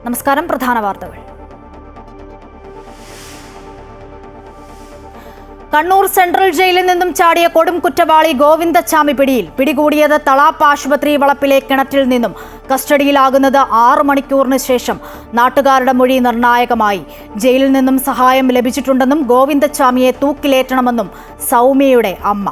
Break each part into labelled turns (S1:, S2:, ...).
S1: നമസ്കാരം. പ്രധാന വാർത്തകൾ. കണ്ണൂർ സെൻട്രൽ ജയിലിൽ നിന്നും ചാടിയ കൊടും കുറ്റവാളി ഗോവിന്ദച്ചാമി പിടികൂടിയത് തളാപ്പ് ആശുപത്രി വളപ്പിലെ കിണറ്റിൽ നിന്നും. കസ്റ്റഡിയിലാകുന്നത് 6 മണിക്കൂറിന് ശേഷം. നാട്ടുകാരുടെ മൊഴി നിർണായകമായി. ജയിലിൽ നിന്നും സഹായം ലഭിച്ചിട്ടുണ്ടെന്നും ഗോവിന്ദച്ചാമിയെ തൂക്കിലേറ്റണമെന്നും സൗമ്യയുടെ അമ്മ.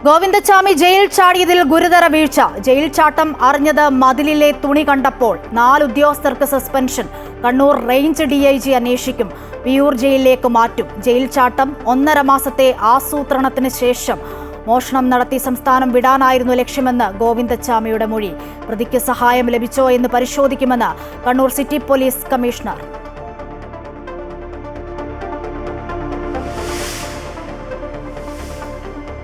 S1: ഗോവിന്ദച്ചാമി ജയിൽ ചാടിയതിൽ ഗുരുതര വീഴ്ച. ജയിൽ ചാട്ടം അറിഞ്ഞത് മതിലിലെ തുണി കണ്ടപ്പോൾ. 4 ഉദ്യോഗസ്ഥർക്ക് സസ്പെൻഷൻ. കണ്ണൂർ റേഞ്ച് DIG അന്വേഷിക്കും. വിയൂർ ജയിലിലേക്ക് മാറ്റും. ജയിൽ ചാട്ടം 1.5 മാസത്തെ ആസൂത്രണത്തിന് ശേഷം. മോഷണം നടത്തി സംസ്ഥാനം വിടാനായിരുന്നു ലക്ഷ്യമെന്ന് ഗോവിന്ദച്ചാമിയുടെ മൊഴി. പ്രതിക്ക് സഹായം ലഭിച്ചോ എന്ന് പരിശോധിക്കുമെന്ന് കണ്ണൂർ സിറ്റി പോലീസ് കമ്മീഷണർ.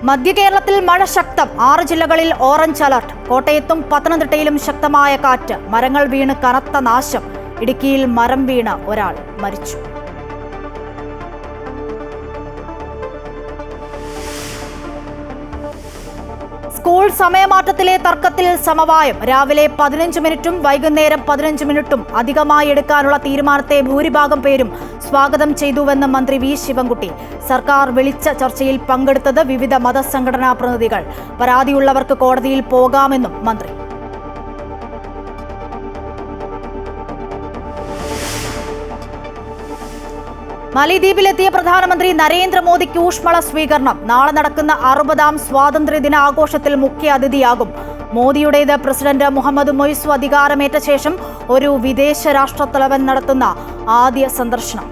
S1: മധ്യ കേരളത്തിൽ മഴ ശക്തം. 6 ജില്ലകളിൽ ഓറഞ്ച് അലർട്ട്. കോട്ടയത്തും പത്തനംതിട്ടയിലും ശക്തമായ കാറ്റ്. മരങ്ങൾ വീണ് കനത്ത നാശം. ഇടുക്കിയിൽ മരം വീണ് ഒരാൾ മരിച്ചു. സ്കൂൾ സമയമാറ്റത്തിലെ തർക്കത്തിൽ സമവായം. രാവിലെ 15 മിനിറ്റും വൈകുന്നേരം 15 മിനിറ്റും അധികമായി എടുക്കാനുള്ള തീരുമാനത്തെ ഭൂരിഭാഗം പേരും സ്വാഗതം ചെയ്തുവെന്ന് മന്ത്രി വി ശിവൻകുട്ടി. സർക്കാർ വിളിച്ച ചർച്ചയിൽ പങ്കെടുത്തത് വിവിധ മതസംഘടനാ പ്രതിനിധികൾ. പരാതിയുള്ളവർക്ക് കോടതിയിൽ പോകാമെന്നും മന്ത്രി. മാലിദ്വീപിലെത്തിയ പ്രധാനമന്ത്രി നരേന്ദ്രമോദിക്ക് ഊഷ്മള സ്വീകരണം. നാളെ നടക്കുന്ന 60ാം സ്വാതന്ത്ര്യദിന ആഘോഷത്തിൽ മുഖ്യ അതിഥിയാകും. മോദിയുടേത് പ്രസിഡന്റ് മുഹമ്മദ് മൊയ്സു അധികാരമേറ്റ ശേഷം ഒരു വിദേശ രാഷ്ട്രത്തലവൻ നടത്തുന്ന ആദ്യ സന്ദർശനം.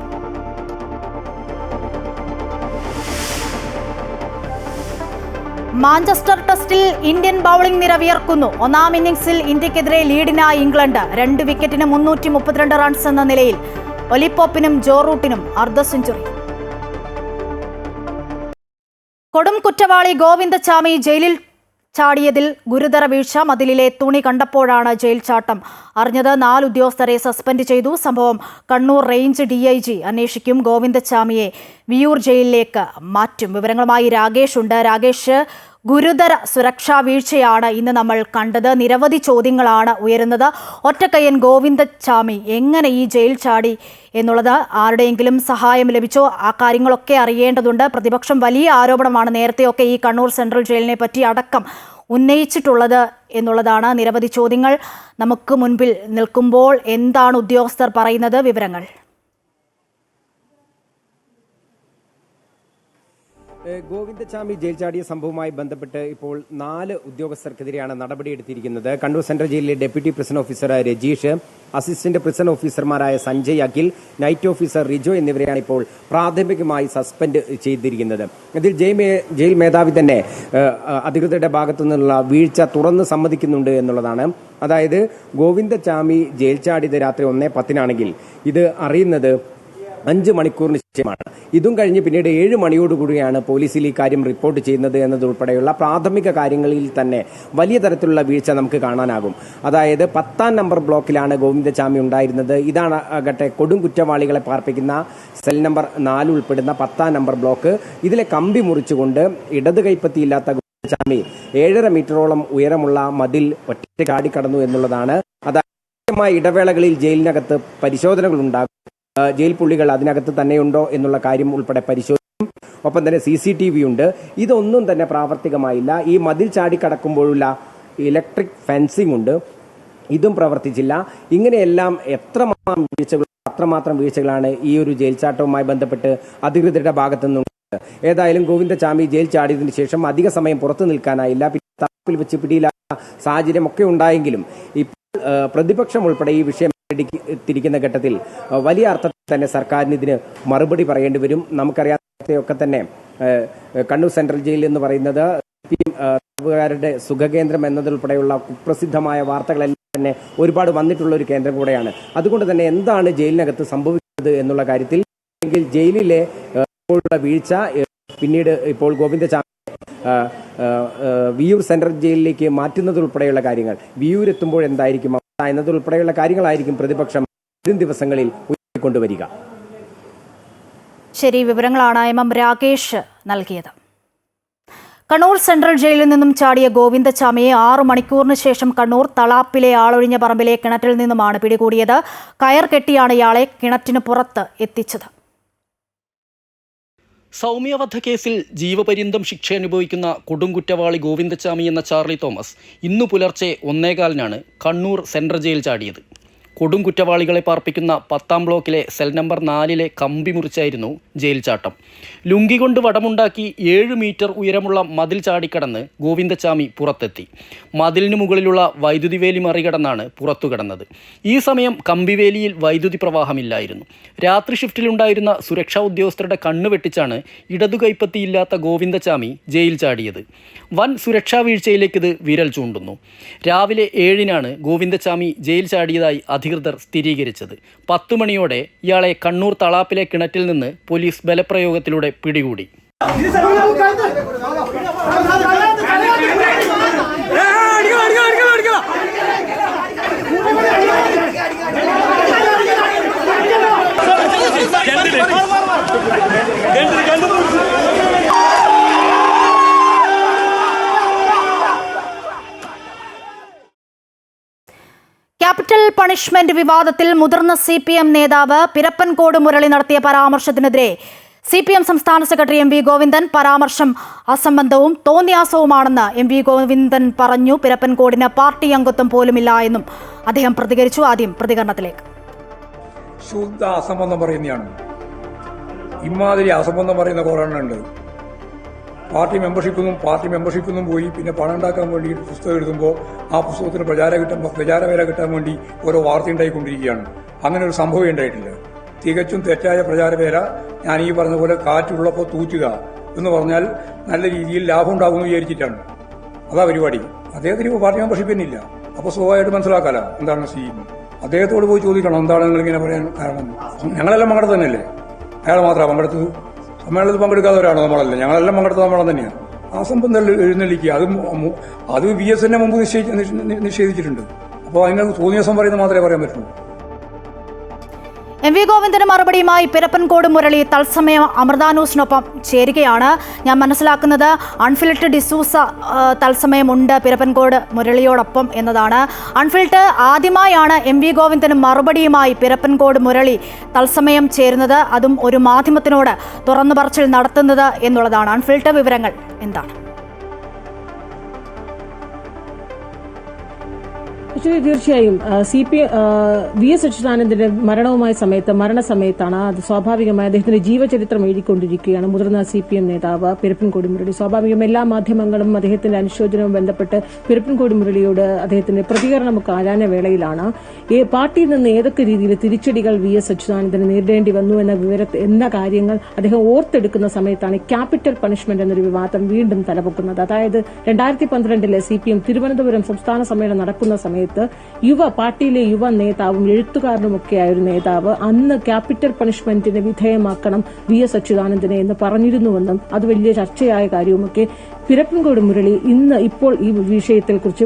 S1: മാഞ്ചസ്റ്റർ ടെസ്റ്റിൽ ഇന്ത്യൻ ബൌളിംഗ് നിര വിയർക്കുന്നു. 1-ാം ഇന്നിംഗ്സിൽ ഇന്ത്യക്കെതിരെ ലീഡിനായി ഇംഗ്ലണ്ട്. 2 വിക്കറ്റിന് 332 റൺസ് എന്ന നിലയിൽ. ഒലിപ്പോപ്പിനും ജോറൂട്ടിനും അർദ്ധ സെഞ്ചുറി. കൊടും കുറ്റവാളി ഗോവിന്ദച്ചാമി ജയിലിൽ ചാടിയതിൽ ഗുരുതര വീഴ്ച. മതിലിലെ തുണി കണ്ടപ്പോഴാണ് ജയിൽ ചാട്ടം അറിഞ്ഞത്. 4 ഉദ്യോഗസ്ഥരെ സസ്പെൻഡ് ചെയ്തു. സംഭവം കണ്ണൂർ റേഞ്ച് DIG അന്വേഷിക്കും. ഗോവിന്ദച്ചാമിയെ വിയൂർ ജയിലിലേക്ക് മാറ്റും. വിവരങ്ങളുമായി രാകേഷ് ഉണ്ട്. രാകേഷ്, ഗുരുതര സുരക്ഷാ വീഴ്ചയാണ് ഇന്ന് നമ്മൾ കണ്ടത്. നിരവധി ചോദ്യങ്ങളാണ് ഉയരുന്നത്. ഒറ്റക്കയ്യൻ ഗോവിന്ദച്ചാമി എങ്ങനെ ഈ ജയിൽ ചാടി എന്നുള്ളത്, ആരുടെയെങ്കിലും സഹായം ലഭിച്ചോ? ആ കാര്യങ്ങളൊക്കെ അറിയേണ്ടതുണ്ട്. പ്രതിപക്ഷം വലിയ ആരോപണമാണ് നേരത്തെയൊക്കെ ഈ കണ്ണൂർ സെൻട്രൽ ജയിലിനെ പറ്റി അടക്കം ഉന്നയിച്ചിട്ടുള്ളത് എന്നുള്ളതാണ്. നിരവധി ചോദ്യങ്ങൾ നമുക്ക് മുൻപിൽ നിൽക്കുമ്പോൾ എന്താണ് ഉദ്യോഗസ്ഥർ പറയുന്നത്? വിവരങ്ങൾ.
S2: ഗോവിന്ദച്ചാമി ജയിൽ ചാടിയ സംഭവവുമായി ബന്ധപ്പെട്ട് ഇപ്പോൾ 4 ഉദ്യോഗസ്ഥർക്കെതിരെയാണ് നടപടിയെടുത്തിരിക്കുന്നത്. കണ്ണൂർ സെൻട്രൽ ജയിലിലെ deputy prison officer Rajeesh, assistant prison ഓഫീസർമാരായ സഞ്ജയ്, അഖിൽ, നൈറ്റ് ഓഫീസർ റിജോ എന്നിവരെയാണ് ഇപ്പോൾ പ്രാഥമികമായി സസ്പെൻഡ് ചെയ്തിരിക്കുന്നത്. ഇതിൽ ജയിൽ മേധാവി തന്നെ അധികൃതരുടെ ഭാഗത്തു നിന്നുള്ള വീഴ്ച തുറന്ന് സമ്മതിക്കുന്നുണ്ട് എന്നുള്ളതാണ്. അതായത് ഗോവിന്ദച്ചാമി ജയിൽ ചാടിയത് രാത്രി 1:10 ഇത് അറിയുന്നത് 5 മണിക്കൂറിന് ശേഷമാണ്. ഇതും കഴിഞ്ഞ് പിന്നീട് 7 മണിയോടുകൂടിയാണ് പോലീസിൽ ഈ കാര്യം റിപ്പോർട്ട് ചെയ്യുന്നത് എന്നതുൾപ്പെടെയുള്ള പ്രാഥമിക കാര്യങ്ങളിൽ തന്നെ വലിയ തരത്തിലുള്ള വീഴ്ച നമുക്ക് കാണാനാകും. അതായത് 10ാം നമ്പർ ബ്ലോക്കിലാണ് ഗോവിന്ദച്ചാമി ഉണ്ടായിരുന്നത്. ഇതാണ് ആകട്ടെ കൊടും കുറ്റവാളികളെ പാർപ്പിക്കുന്ന സെൽ നമ്പർ 4 ഉൾപ്പെടുന്ന 10ാം നമ്പർ ബ്ലോക്ക്. ഇതിലെ കമ്പി മുറിച്ചുകൊണ്ട് ഇടത് കൈപ്പത്തിയില്ലാത്ത ഗോവിന്ദച്ചാമി 7.5 മീറ്ററോളം ഉയരമുള്ള മതിൽ ഒറ്റ ചാടിക്കടന്നു എന്നുള്ളതാണ്. അതായത് ഇടവേളകളിൽ ജയിലിനകത്ത് പരിശോധനകൾ ഉണ്ടാകും. ജയിൽ പുള്ളികൾ അതിനകത്ത് തന്നെയുണ്ടോ എന്നുള്ള കാര്യം ഉൾപ്പെടെ പരിശോധിക്കും. ഒപ്പം തന്നെ CCTV ഉണ്ട്. ഇതൊന്നും തന്നെ പ്രാവർത്തികമായില്ല. ഈ മതിൽ ചാടിക്കടക്കുമ്പോഴുള്ള ഇലക്ട്രിക് ഫെൻസിംഗ് ഉണ്ട്, ഇതും പ്രവർത്തിച്ചില്ല. ഇങ്ങനെയെല്ലാം അത്രമാത്രം വീഴ്ചകളാണ് ഈ ഒരു ജയിൽ ചാട്ടവുമായി ബന്ധപ്പെട്ട് അധികൃതരുടെ ഭാഗത്തു നിന്നുണ്ട്. ഏതായാലും ഗോവിന്ദച്ചാമി ജയിൽ ചാടിയതിനു ശേഷം അധിക സമയം പുറത്തു നിൽക്കാനായില്ല. തപ്പിൽ വെച്ച് പിടിയിലായ സാഹചര്യം ഒക്കെ ഉണ്ടായെങ്കിലും ഇപ്പോൾ പ്രതിപക്ഷം ഉൾപ്പെടെ ഈ വിഷയം തിരിക്കുന്ന ഘട്ടത്തിൽ വലിയ അർത്ഥത്തിൽ തന്നെ സർക്കാരിന് ഇതിന് മറുപടി പറയേണ്ടി വരും. നമുക്കറിയാത്തൊക്കെ തന്നെ കണ്ണൂർ സെൻട്രൽ ജയിൽ എന്ന് പറയുന്നത് തടവുകാരുടെ സുഖകേന്ദ്രം എന്നതുൾപ്പെടെയുള്ള കുപ്രസിദ്ധമായ വാർത്തകളെല്ലാം തന്നെ ഒരുപാട് വന്നിട്ടുള്ള ഒരു കേന്ദ്രം കൂടെയാണ്. അതുകൊണ്ട് തന്നെ എന്താണ് ജയിലിനകത്ത് സംഭവിക്കുന്നത് എന്നുള്ള കാര്യത്തിൽ ജയിലിലെ വീഴ്ച, പിന്നീട് ഇപ്പോൾ ഗോവിന്ദച്ചാമി വിയൂർ സെൻട്രൽ ജയിലിലേക്ക് മാറ്റുന്നതുൾപ്പെടെയുള്ള കാര്യങ്ങൾ, വിയൂർ എത്തുമ്പോൾ എന്തായിരിക്കും എന്നതുൾപ്പെടെയുള്ള കാര്യങ്ങളായിരിക്കും പ്രതിപക്ഷം വരും ദിവസങ്ങളിൽ ഉയർത്തിക്കൊണ്ടുവരിക.
S1: ശരി, വിവരങ്ങളാണ് MM രാകേഷ് നൽകിയത്. കണ്ണൂർ സെൻട്രൽ ജയിലിൽ നിന്നും ചാടിയ ഗോവിന്ദച്ചാമിയെ 6 മണിക്കൂറിന് ശേഷം കണ്ണൂർ തളാപ്പിലെ ആളൊഴിഞ്ഞ പറമ്പിലെ കിണറ്റിൽ നിന്നുമാണ് പിടികൂടിയത്. കയർ കെട്ടിയാണ് ഇയാളെ കിണറ്റിന് പുറത്ത് എത്തിച്ചത്.
S3: സൗമ്യ വധക്കേസിൽ ജീവപര്യന്തം ശിക്ഷ അനുഭവിക്കുന്ന കൊടുംകുറ്റവാളി ഗോവിന്ദച്ചാമി എന്ന ചാർലി തോമസ് ഇന്നു പുലർച്ചെ 1:15-നാണ് കണ്ണൂർ സെൻട്രൽ ജയിൽ ചാടിയത്. കൊടുംകുറ്റവാളികളെ പാർപ്പിക്കുന്ന 10-ാം ബ്ലോക്കിലെ സെൽ നമ്പർ 4-ലെ കമ്പി മുറിച്ചായിരുന്നു ജയിൽ ചാട്ടം. ലുങ്കി കൊണ്ട് വടമുണ്ടാക്കി 7 മീറ്റർ ഉയരമുള്ള മതിൽ ചാടിക്കടന്ന് ഗോവിന്ദച്ചാമി പുറത്തെത്തി. മതിലിന് മുകളിലുള്ള വൈദ്യുതി വേലി മറികടന്നാണ് പുറത്തു കടന്നത്. ഈ സമയം കമ്പിവേലിയിൽ വൈദ്യുതി പ്രവാഹമില്ലായിരുന്നു. രാത്രി ഷിഫ്റ്റിലുണ്ടായിരുന്ന സുരക്ഷാ ഉദ്യോഗസ്ഥരുടെ കണ്ണ് വെട്ടിച്ചാണ് ഇടതു കൈപ്പത്തിയില്ലാത്ത ഗോവിന്ദച്ചാമി ജയിൽ ചാടിയത്. വൻ സുരക്ഷാ വീഴ്ചയിലേക്ക് ഇത് വിരൽ ചൂണ്ടുന്നു. രാവിലെ 7-നാണ് ഗോവിന്ദച്ചാമി ജയിൽ ചാടിയതായി അധികൃതർ സ്ഥിരീകരിച്ചത്. 10 മണിയോടെ ഇയാളെ കണ്ണൂർ തളാപ്പിലെ കിണറ്റിൽ നിന്ന് പോലീസ് ബലപ്രയോഗത്തിലൂടെ പിടികൂടി.
S1: ക്യാപിറ്റൽ പണിഷ്മെന്റ് വിവാദത്തിൽ മുതിർന്ന CPM നേതാവ് പിരപ്പൻകോട് മുരളി നടത്തിയ പരാമർശത്തിനെതിരെ CPM സംസ്ഥാന സെക്രട്ടറി MV ഗോവിന്ദൻ പരാമർശം അസംബന്ധവും തോന്നിയാസവുമാണെന്ന് MV ഗോവിന്ദൻ പറഞ്ഞു. പിരപ്പൻകോടിന് പാർട്ടി അംഗത്വം പോലുമില്ല എന്നും അദ്ദേഹം പ്രതികരിച്ചു. ആദ്യം പ്രതികരണത്തിലേക്ക്.
S4: ശുദ്ധ അസംബന്ധം പറയുന്നതാണ്. ഇമാതിരി അസംബന്ധം പറയുന്ന കുറേണ്ണുണ്ട്. പാർട്ടി മെമ്പർഷിപ്പൊന്നും പോയി പിന്നെ പണം ഉണ്ടാക്കാൻ വേണ്ടി പുസ്തകം എഴുതുമ്പോൾ ആ പുസ്തകത്തിന് പ്രചാരവേല കിട്ടാൻ വേണ്ടി ഓരോ വാർത്ത ഉണ്ടായിക്കൊണ്ടിരിക്കുകയാണ്. അങ്ങനെ ഒരു സംഭവം ഉണ്ടായിട്ടില്ല. തികച്ചും തെറ്റായ പ്രചാരവേല. ഞാൻ ഈ പറഞ്ഞ പോലെ കാറ്റുള്ളപ്പോൾ തൂറ്റുക എന്ന് പറഞ്ഞാൽ നല്ല രീതിയിൽ ലാഭം ഉണ്ടാകുമെന്ന് വിചാരിച്ചിട്ടാണ്. അതാ പരിപാടി. അദ്ദേഹത്തിന് പാർട്ടി മെമ്പർഷിപ്പ് തന്നെ ഇല്ല. അപ്പോൾ സ്വാഭാവികമായിട്ട് മനസ്സിലാക്കാലോ എന്താണ് ചെയ്യുന്നത്. അദ്ദേഹത്തോട് പോയി ചോദിക്കണം എന്താണ് നിങ്ങളിങ്ങനെ പറയാൻ കാരണം. ഞങ്ങളെല്ലാം പങ്കെടുത്ത് തന്നെയല്ലേ, അയാൾ മാത്രമാണ് പങ്കെടുത്തത്. സമ്മേളനത്തിൽ പങ്കെടുക്കാത്തവരാണോ നമ്മളല്ല, ഞങ്ങളെല്ലാം പങ്കെടുത്ത നമ്മളെ തന്നെയാണ്. ആ സംബന്ധം എഴുന്നള്ളിക്കുക അത് VS തന്നെ മുമ്പ് നിഷേധിച്ചിട്ടുണ്ട്. അപ്പോൾ അതിനകത്ത് തോന്നിയ ദിവസം പറയുന്നത് മാത്രമേ പറയാൻ പറ്റുള്ളൂ.
S1: MV ഗോവിന്ദന് മറുപടിയുമായി പിരപ്പൻകോട് മുരളി തത്സമയം അമൃത ന്യൂസിനൊപ്പം ചേരുകയാണ്. ഞാൻ മനസ്സിലാക്കുന്നത് അൺഫിൽട്ടർ ഡിസൂസ തത്സമയമുണ്ട് പിരപ്പൻകോട് മുരളിയോടൊപ്പം എന്നതാണ്. അൺഫിൽട്ടർ ആദ്യമായാണ് MV ഗോവിന്ദന് മറുപടിയുമായി പിരപ്പൻകോട് മുരളി തത്സമയം ചേരുന്നത്, അതും ഒരു മാധ്യമത്തിനോട് തുറന്നു പറച്ചിൽ നടത്തുന്നത് എന്നുള്ളതാണ്. അൺഫിൽട്ടർ വിവരങ്ങൾ എന്താണ്?
S5: തീർച്ചയായും VS അച്യുതാനന്ദന്റെ മരണസമയത്താണ് അത് സ്വാഭാവികമായി അദ്ദേഹത്തിന്റെ ജീവചരിത്രം എഴുതിക്കൊണ്ടിരിക്കുകയാണ് മുതിർന്ന CPM നേതാവ് പിരപ്പൻകോട് മുരളി. സ്വാഭാവികം എല്ലാ മാധ്യമങ്ങളും അദ്ദേഹത്തിന്റെ അനുശോചനവും ബന്ധപ്പെട്ട് പിരപ്പൻകോട് മുരളിയോട് അദ്ദേഹത്തിന്റെ പ്രതികരണമൊക്കെ ആരാന വേളയിലാണ്. പാർട്ടിയിൽ നിന്ന് ഏതൊക്കെ രീതിയിൽ തിരിച്ചടികൾ VS അച്യുതാനന്ദന് നേരിടേണ്ടി വന്നു എന്ന കാര്യങ്ങൾ അദ്ദേഹം ഓർത്തെടുക്കുന്ന സമയത്താണ് ക്യാപിറ്റൽ പണിഷ്മെന്റ് എന്നൊരു വിവാദം വീണ്ടും തലപൊക്കുന്നത്. അതായത് 2012 CPM തിരുവനന്തപുരം സംസ്ഥാന സമ്മേളനം നടക്കുന്ന സമയത്ത് പാർട്ടിയിലെ യുവ നേതാവും എഴുത്തുകാരനുമൊക്കെയായ ഒരു നേതാവ് അന്ന് ക്യാപിറ്റൽ പണിഷ്മെന്റിന് വിധേയമാക്കണം VS അച്യുതാനന്ദനെ എന്ന് പറഞ്ഞിരുന്നുവെന്നും അത് വലിയ ചർച്ചയായ കാര്യവുമൊക്കെ പിരപ്പൻകോട് മുരളി ഇപ്പോൾ ഈ വിഷയത്തെക്കുറിച്ച്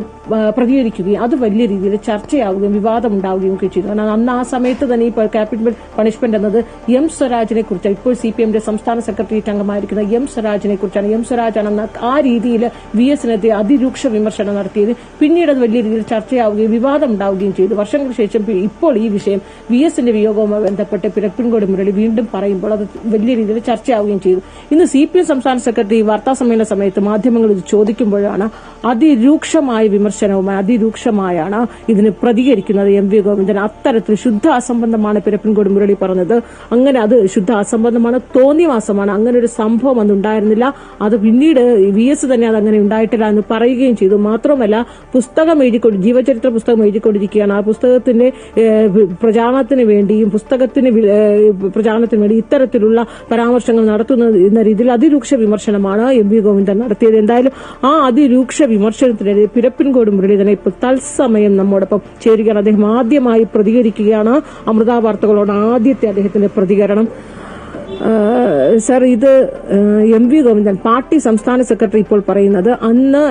S5: പ്രതികരിക്കുകയും അത് വലിയ രീതിയിൽ ചർച്ചയാവുകയും വിവാദമുണ്ടാവുകയും ഒക്കെ ചെയ്തു. കാരണം അന്ന് ആ സമയത്ത് തന്നെ ഇപ്പോൾ ക്യാപിറ്റൽ പണിഷ്മെന്റ് എന്നത് M സ്വരാജിനെ കുറിച്ചാണ്. ഇപ്പോൾ CPMന്റെ സംസ്ഥാന സെക്രട്ടേറിയറ്റ് അംഗമായിരിക്കുന്ന M സ്വരാജിനെ കുറിച്ചാണ്. M സ്വരാജാണെന്ന ആ രീതിയിൽ VSനെതിരെ അതിരൂക്ഷ വിമർശനം നടത്തിയത് പിന്നീട് അത് വലിയ രീതിയിൽ ചർച്ചയാവുകയും വിവാദം ഉണ്ടാവുകയും ചെയ്തു. വർഷങ്ങൾക്ക് ശേഷം ഇപ്പോൾ ഈ വിഷയം VSന്റെ വിയോഗവുമായി ബന്ധപ്പെട്ട് പിരപ്പൻകോട് മുരളി വീണ്ടും പറയുമ്പോൾ അത് വലിയ രീതിയിൽ ചർച്ചയാവുകയും ചെയ്തു. ഇന്ന് CPM സംസ്ഥാന സെക്രട്ടറി വാർത്താസമ്മേളന സമയത്ത് മാധ്യമങ്ങൾ ഇത് ചോദിക്കുമ്പോഴാണ് അതിരൂക്ഷമായ വിമർശനവുമായി അതിരൂക്ഷമായാണ് ഇതിന് പ്രതികരിക്കുന്നത് MV ഗോവിന്ദൻ. അത്തരത്തിൽ ശുദ്ധ അസംബന്ധമാണ് പിരപ്പൻകോട് മുരളി പറഞ്ഞത്. അങ്ങനെ അത് ശുദ്ധ അസംബന്ധമാണ്, തോന്നിവാസമാണ്. അങ്ങനെ ഒരു സംഭവം അന്നുണ്ടായിരുന്നില്ല. അത് പിന്നീട് VS തന്നെ അത് അങ്ങനെ ഉണ്ടായിട്ടില്ല എന്ന് പറയുകയും ചെയ്തു. മാത്രമല്ല ജീവചരിത്ര പുസ്തകം എഴുതിക്കൊണ്ടിരിക്കുകയാണ്. ആ പുസ്തകത്തിന്റെ പ്രചാരണത്തിന് വേണ്ടിയും പ്രചാരണത്തിന് വേണ്ടി ഇത്തരത്തിലുള്ള പരാമർശങ്ങൾ നടത്തുന്നത് എന്ന രീതിയിൽ അതിരൂക്ഷ വിമർശനമാണ് MV ഗോവിന്ദൻ നടത്തിയത്. എന്തായാലും ആ അതിരൂക്ഷ വിമർശനത്തിനെതിരെ പിരപ്പൻകോട് മുരളി തന്നെ ഇപ്പോൾ തത്സമയം നമ്മോടൊപ്പം ചേരുകയാണ്. അദ്ദേഹം ആദ്യമായി പ്രതികരിക്കുകയാണ്. അമൃത വാർത്തകളോട് ആദ്യത്തെ അദ്ദേഹത്തിന്റെ പ്രതികരണം. സർ, ഇത് എം വി ഗോവിന്ദൻ പാർട്ടി സംസ്ഥാന സെക്രട്ടറി ഇപ്പോൾ പറയുന്നത് അന്ന്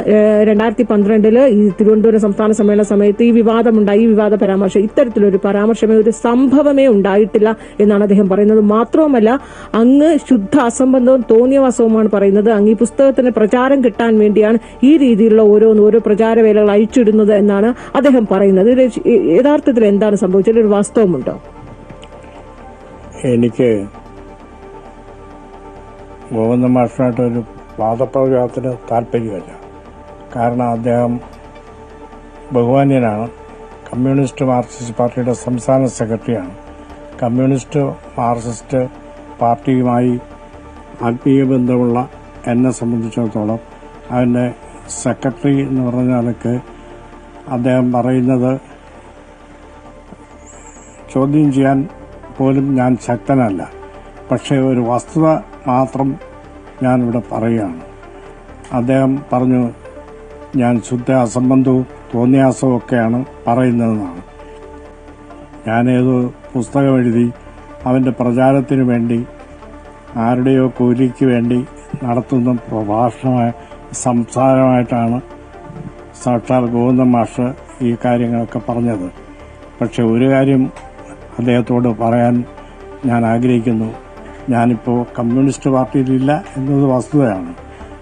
S5: 2012 ഈ തിരുവനന്തപുരം സംസ്ഥാന സമ്മേളന സമയത്ത് ഈ വിവാദമുണ്ടായി, ഈ വിവാദ പരാമർശം, ഇത്തരത്തിലൊരു പരാമർശമേ, ഒരു സംഭവമേ ഉണ്ടായിട്ടില്ല എന്നാണ് അദ്ദേഹം പറയുന്നത്. മാത്രവുമല്ല, അങ്ങ് ശുദ്ധ അസംബന്ധവും തോന്നിയവാസവുമാണ് പറയുന്നത്. അങ്ങ് ഈ പുസ്തകത്തിന് പ്രചാരം കിട്ടാൻ വേണ്ടിയാണ് ഈ രീതിയിലുള്ള ഓരോ പ്രചാരവേലകൾ അയച്ചിടുന്നത് എന്നാണ് അദ്ദേഹം പറയുന്നത്. യഥാർത്ഥത്തിൽ എന്താണ് സംഭവിച്ചത്? ഒരു വാസ്തവമുണ്ടോ?
S6: എനിക്ക് ഗോവിന്ദ മാഷായിട്ടൊരു വാദപ്രതിവാദത്തിന് താല്പര്യമല്ല. കാരണം അദ്ദേഹം ബഹുമാന്യനാണ്. കമ്മ്യൂണിസ്റ്റ് മാർക്സിസ്റ്റ് പാർട്ടിയുടെ സംസ്ഥാന സെക്രട്ടറിയാണ്. കമ്മ്യൂണിസ്റ്റ് മാർക്സിസ്റ്റ് പാർട്ടിയുമായി ആത്മീയ ബന്ധമുള്ള എന്നെ സംബന്ധിച്ചിടത്തോളം അതിൻ്റെ സെക്രട്ടറി എന്ന് പറഞ്ഞാലൊക്കെ അദ്ദേഹം പറയുന്നത് ചോദ്യം ചെയ്യാൻ പോലും ഞാൻ ശക്തനല്ല. പക്ഷേ ഒരു വസ്തുത മാത്രം ഞാനിവിടെ പറയുകയാണ്. അദ്ദേഹം പറഞ്ഞു ഞാൻ ശുദ്ധ അസംബന്ധവും തോന്നിയാസവും ഒക്കെയാണ് പറയുന്നതെന്നാണ്. ഞാനേതോ പുസ്തകം എഴുതി അവൻ്റെ പ്രചാരത്തിനു വേണ്ടി ആരുടെയോ കൂലിക്ക് വേണ്ടി നടത്തുന്ന സംസാരമായിട്ടാണ് സാക്ഷാൽ ഗോവിന്ദ മാഷ് ഈ കാര്യങ്ങളൊക്കെ പറഞ്ഞത്. പക്ഷെ ഒരു കാര്യം അദ്ദേഹത്തോട് പറയാൻ ഞാൻ ആഗ്രഹിക്കുന്നു. ഞാനിപ്പോൾ കമ്മ്യൂണിസ്റ്റ് പാർട്ടിയിലില്ല എന്നത് വസ്തുതയാണ്.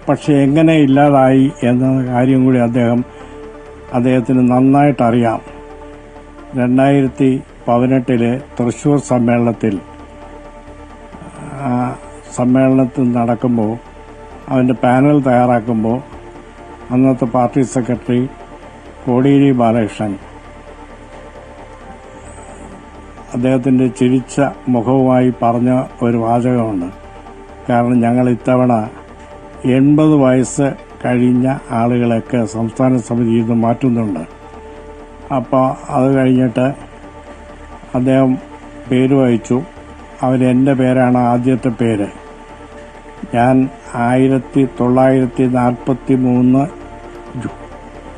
S6: പക്ഷെ എങ്ങനെ ഇല്ലാതായി എന്ന കാര്യം കൂടി അദ്ദേഹത്തിന് നന്നായിട്ടറിയാം. 2018 തൃശൂർ സമ്മേളനത്തിൽ നടക്കുമ്പോൾ അവൻ്റെ പാനൽ തയ്യാറാക്കുമ്പോൾ അന്നത്തെ പാർട്ടി സെക്രട്ടറി കോടിയേരി ബാലകൃഷ്ണൻ അദ്ദേഹത്തിൻ്റെ ചിരിച്ച മുഖവുമായി പറഞ്ഞ ഒരു വാചകമുണ്ട്. കാരണം ഞങ്ങൾ ഇത്തവണ 80 വയസ്സ് കഴിഞ്ഞ ആളുകളൊക്കെ സംസ്ഥാന സമിതിയിൽ നിന്ന് മാറ്റുന്നുണ്ട്. അപ്പോൾ അത് കഴിഞ്ഞിട്ട് അദ്ദേഹം പേര് വായിച്ചു. എൻ്റെ പേരാണ് ആദ്യത്തെ പേര്. ഞാൻ 1943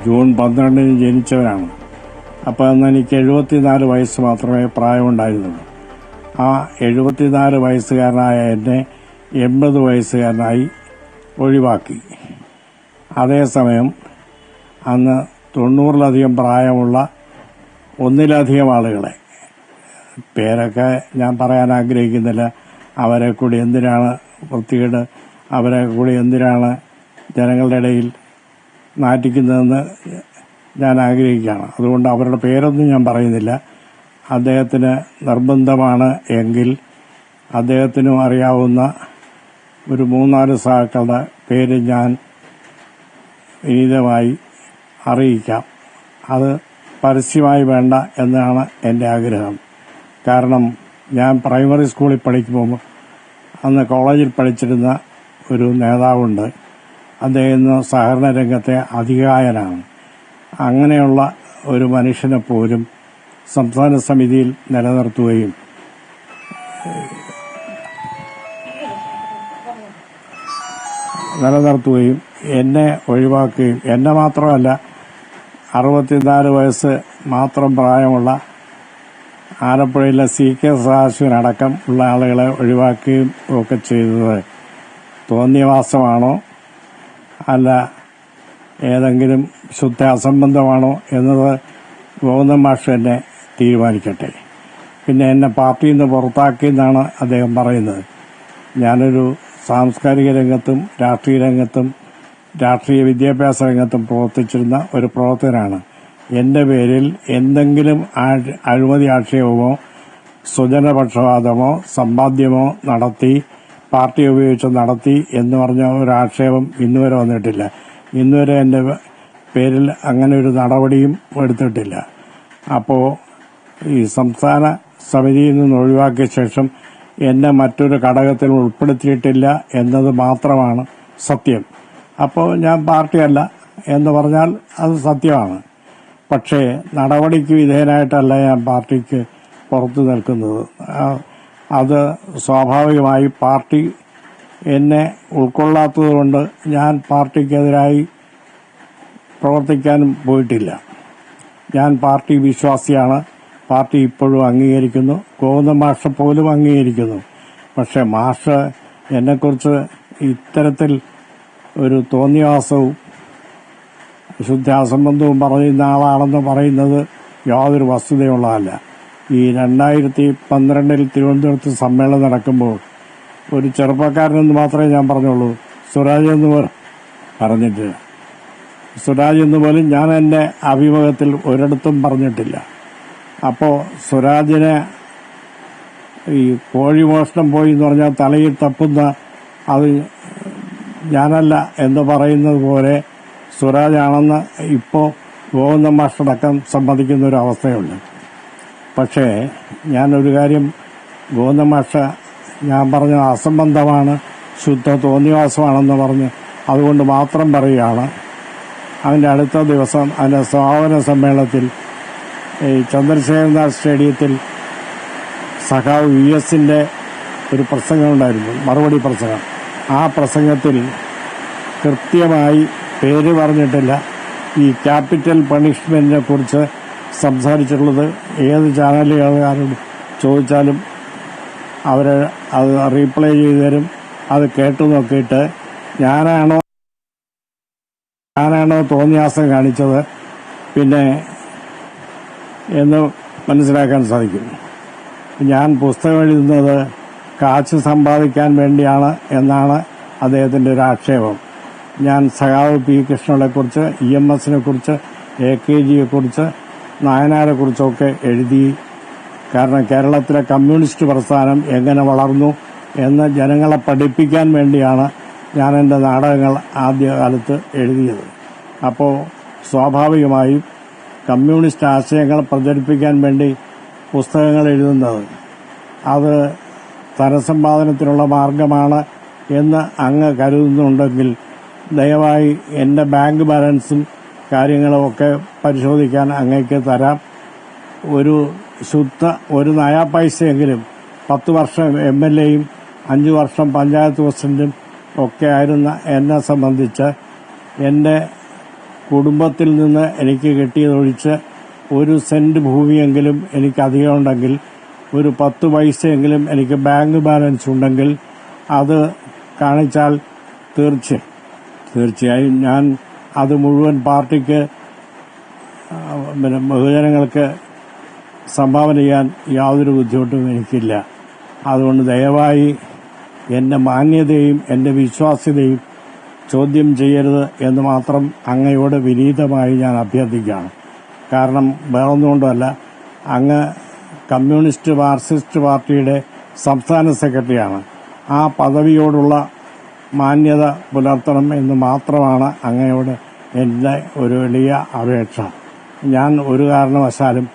S6: ജൂൺ 12 ജനിച്ചവനാണ്. അപ്പോൾ അന്ന് എനിക്ക് 74 വയസ്സ് മാത്രമേ പ്രായമുണ്ടായിരുന്നുള്ളൂ. ആ 74 വയസ്സുകാരനായ എന്നെ 80 വയസ്സുകാരനായി ഒഴിവാക്കി. അതേസമയം അന്ന് 90-ലധികം പ്രായമുള്ള ഒന്നിലധികം ആളുകളെ, പേരൊക്കെ ഞാൻ പറയാൻ ആഗ്രഹിക്കുന്നില്ല, അവരെ കൂടി എന്തിനാണ് വൃത്തികേട്, അവരെ കൂടി എന്തിനാണ് ജനങ്ങളുടെ ഇടയിൽ നാറ്റിക്കുന്നതെന്ന് ഞാൻ ആഗ്രഹിക്കുകയാണ്. അതുകൊണ്ട് അവരുടെ പേരൊന്നും ഞാൻ പറയുന്നില്ല. അദ്ദേഹത്തിന് നിർബന്ധമാണ് എങ്കിൽ അദ്ദേഹത്തിനും അറിയാവുന്ന ഒരു 3-4 സഹാക്കളുടെ പേര് ഞാൻ വിനീതമായി അറിയിക്കാം. അത് പരസ്യമായി വേണ്ട എന്നാണ് എൻ്റെ ആഗ്രഹം. കാരണം ഞാൻ പ്രൈമറി സ്കൂളിൽ പഠിക്കുമ്പോൾ അന്ന് കോളേജിൽ പഠിച്ചിരുന്ന ഒരു നേതാവുണ്ട്. അദ്ദേഹം സഹകരണ രംഗത്തെ അതികായനാണ്. അങ്ങനെയുള്ള ഒരു മനുഷ്യനെ പോലും സംസ്ഥാന സമിതിയിൽ നിലനിർത്തുകയും എന്നെ ഒഴിവാക്കുകയും, എന്നെ മാത്രമല്ല 64 വയസ്സ് മാത്രം പ്രായമുള്ള ആലപ്പുഴയിലെ CK സദാശിവനടക്കം ഉള്ള ആളുകളെ ഒഴിവാക്കുകയും ഒക്കെ ചെയ്തത് തോന്നിയവാസമാണോ അല്ല ഏതെങ്കിലും ശുദ്ധ അസംബന്ധമാണോ എന്നത് ഗോവിന്ദ മാഷ് തന്നെ തീരുമാനിക്കട്ടെ. പിന്നെ എന്നെ പാർട്ടിയിൽ നിന്ന് പുറത്താക്കിയെന്നാണ് അദ്ദേഹം പറയുന്നത്. ഞാനൊരു സാംസ്കാരിക രംഗത്തും രാഷ്ട്രീയ രംഗത്തും രാഷ്ട്രീയ വിദ്യാഭ്യാസ രംഗത്തും പ്രവർത്തിച്ചിരുന്ന ഒരു പ്രവർത്തകനാണ്. എൻ്റെ പേരിൽ എന്തെങ്കിലും അഴിമതി ആക്ഷേപമോ സ്വജനപക്ഷപാതമോ സമ്പാദ്യമോ നടത്തി, പാർട്ടി ഉപയോഗിച്ച് നടത്തി എന്ന് പറഞ്ഞ ഒരു ആക്ഷേപം ഇന്നുവരെ വന്നിട്ടില്ല. ഇന്നുവരെ എൻ്റെ പേരിൽ അങ്ങനെ ഒരു നടപടിയും എടുത്തിട്ടില്ല. അപ്പോൾ ഈ സംസ്ഥാന സമിതിയിൽ നിന്ന് ഒഴിവാക്കിയ ശേഷം എന്നെ മറ്റൊരു ഘടകത്തിൽ ഉൾപ്പെടുത്തിയിട്ടില്ല എന്നത് മാത്രമാണ് സത്യം. അപ്പോൾ ഞാൻ പാർട്ടിയല്ല എന്ന് പറഞ്ഞാൽ അത് സത്യമാണ്. പക്ഷേ നടപടിക്ക് വിധേയനായിട്ടല്ല ഞാൻ പാർട്ടിക്ക് പുറത്തു നിൽക്കുന്നത്. അത് സ്വാഭാവികമായി പാർട്ടി എന്നെ ഉൾക്കൊള്ളാത്തതുകൊണ്ട് ഞാൻ പാർട്ടിക്കെതിരായി പ്രവർത്തിക്കാനും പോയിട്ടില്ല. ഞാൻ പാർട്ടി വിശ്വാസിയാണ്. പാർട്ടി ഇപ്പോഴും അംഗീകരിക്കുന്നു. ഗോവിന്ദ മാഷ് പോലും അംഗീകരിക്കുന്നു. പക്ഷെ മാഷ് എന്നെക്കുറിച്ച് ഇത്തരത്തിൽ ഒരു തോന്നിയാസവും ശുദ്ധാസംബന്ധവും പറയുന്ന ആളാണെന്ന് പറയുന്നത് യാതൊരു വസ്തുതയുള്ളതല്ല. ഈ 2012 തിരുവനന്തപുരത്ത് സമ്മേളനം നടക്കുമ്പോൾ ഒരു ചെറുപ്പക്കാരനെന്ന് മാത്രമേ ഞാൻ പറഞ്ഞുള്ളൂ. സ്വരാജ് എന്ന് പറഞ്ഞിട്ടില്ല. സ്വരാജ് എന്ന് പോലും ഞാൻ എൻ്റെ അഭിമുഖത്തിൽ ഒരിടത്തും പറഞ്ഞിട്ടില്ല. അപ്പോൾ സ്വരാജിനെ ഈ കോഴിമോഷണം പോയി എന്ന് പറഞ്ഞാൽ തലയിൽ തപ്പുന്ന അത് ഞാനല്ല എന്ന് പറയുന്നത് പോലെ സ്വരാജാണെന്ന് ഇപ്പോൾ ഗോവിന്ദ മാഷടക്കം സമ്മതിക്കുന്ന ഒരു അവസ്ഥയുണ്ട്. പക്ഷേ ഞാനൊരു കാര്യം, ഗോവിന്ദ മാഷ ഞാൻ പറഞ്ഞ അസംബന്ധമാണ്, ശുദ്ധ തോന്നിവാസമാണെന്ന് പറഞ്ഞ് അതുകൊണ്ട് മാത്രം പറയുകയാണ്. അതിൻ്റെ അടുത്ത ദിവസം അതിൻ്റെ സമാപന സമ്മേളനത്തിൽ ഈ ചന്ദ്രശേഖരനാഥ് സ്റ്റേഡിയത്തിൽ സഖാവ് VS-ന്റെ ഒരു പ്രസംഗമുണ്ടായിരുന്നു, മറുപടി പ്രസംഗം. ആ പ്രസംഗത്തിൽ കൃത്യമായി പേര് പറഞ്ഞിട്ടില്ല. ഈ ക്യാപിറ്റൽ പണിഷ്മെന്റിനെ കുറിച്ച് സംസാരിച്ചിട്ടുള്ളത് ഏത് ചാനലുകാരോട് ചോദിച്ചാലും അവർ അത് റീപ്ലൈ ചെയ്തു തരും. അത് കേട്ടു നോക്കിയിട്ട് ഞാനാണോ തോന്നിയാസം കാണിച്ചത് പിന്നെ എന്ന് മനസ്സിലാക്കാൻ സാധിക്കും. ഞാൻ പുസ്തകം എഴുതുന്നത് കാശ് സമ്പാദിക്കാൻ വേണ്ടിയാണ് എന്നാണ് അദ്ദേഹത്തിന്റെ ഒരു ആക്ഷേപം. ഞാൻ സഖാവ് P. കൃഷ്ണനെക്കുറിച്ച്, EMS-നെ കുറിച്ച്, AKGയെ കുറിച്ച്, നായനാരെ കുറിച്ചൊക്കെ എഴുതി. കാരണം കേരളത്തിലെ കമ്മ്യൂണിസ്റ്റ് പ്രസ്ഥാനം എങ്ങനെ വളർന്നു എന്ന് ജനങ്ങളെ പഠിപ്പിക്കാൻ വേണ്ടിയാണ് ഞാൻ എൻ്റെ നാടകങ്ങൾ ആദ്യകാലത്ത് എഴുതിയത്. അപ്പോൾ സ്വാഭാവികമായും കമ്മ്യൂണിസ്റ്റ് ആശയങ്ങൾ പ്രചരിപ്പിക്കാൻ വേണ്ടി പുസ്തകങ്ങൾ എഴുതുന്നത് അത് ധനസമ്പാദനത്തിനുള്ള മാർഗമാണ് എന്ന് അങ്ങ് കരുതുന്നുണ്ടെങ്കിൽ ദയവായി എൻ്റെ ബാങ്ക് ബാലൻസും കാര്യങ്ങളും ഒക്കെ പരിശോധിക്കാൻ അങ്ങേക്ക് തരാം. ഒരു നയാ പൈസയെങ്കിലും 10 വർഷം MLA-യും 5 വർഷം പഞ്ചായത്ത് പ്രസിഡന്റും ഒക്കെ ആയിരുന്ന എന്നെ സംബന്ധിച്ച് എൻ്റെ കുടുംബത്തിൽ നിന്ന് എനിക്ക് കിട്ടിയതൊഴിച്ച് 1 സെന്റ് ഭൂമിയെങ്കിലും എനിക്ക് അധികമുണ്ടെങ്കിൽ, ഒരു 10 പൈസയെങ്കിലും എനിക്ക് ബാങ്ക് ബാലൻസ് ഉണ്ടെങ്കിൽ അത് കാണിച്ചാൽ തീർച്ചയായും ഞാൻ അത് മുഴുവൻ പാർട്ടിക്ക് ബഹുജനങ്ങൾക്ക് സംഭാവന ചെയ്യാൻ യാതൊരു ബുദ്ധിമുട്ടും എനിക്കില്ല. അതുകൊണ്ട് ദയവായി എന്റെ മാന്യതയും എന്റെ വിശ്വാസ്യതയും ചോദ്യം ചെയ്യരുത് എന്ന് മാത്രം അങ്ങയോട് വിനീതമായി ഞാൻ അഭ്യർത്ഥിക്കുകയാണ്. കാരണം വേറൊന്നുകൊണ്ടല്ല, അങ്ങ് കമ്മ്യൂണിസ്റ്റ് മാർക്സിസ്റ്റ് പാർട്ടിയുടെ സംസ്ഥാന സെക്രട്ടറിയാണ്. ആ പദവിയോടുള്ള മാന്യത പുലർത്തണം എന്ന് മാത്രമാണ് അങ്ങയോട് എൻ്റെ ഒരു എളിയ അപേക്ഷ. ഞാൻ ഒരു കാരണവശാലും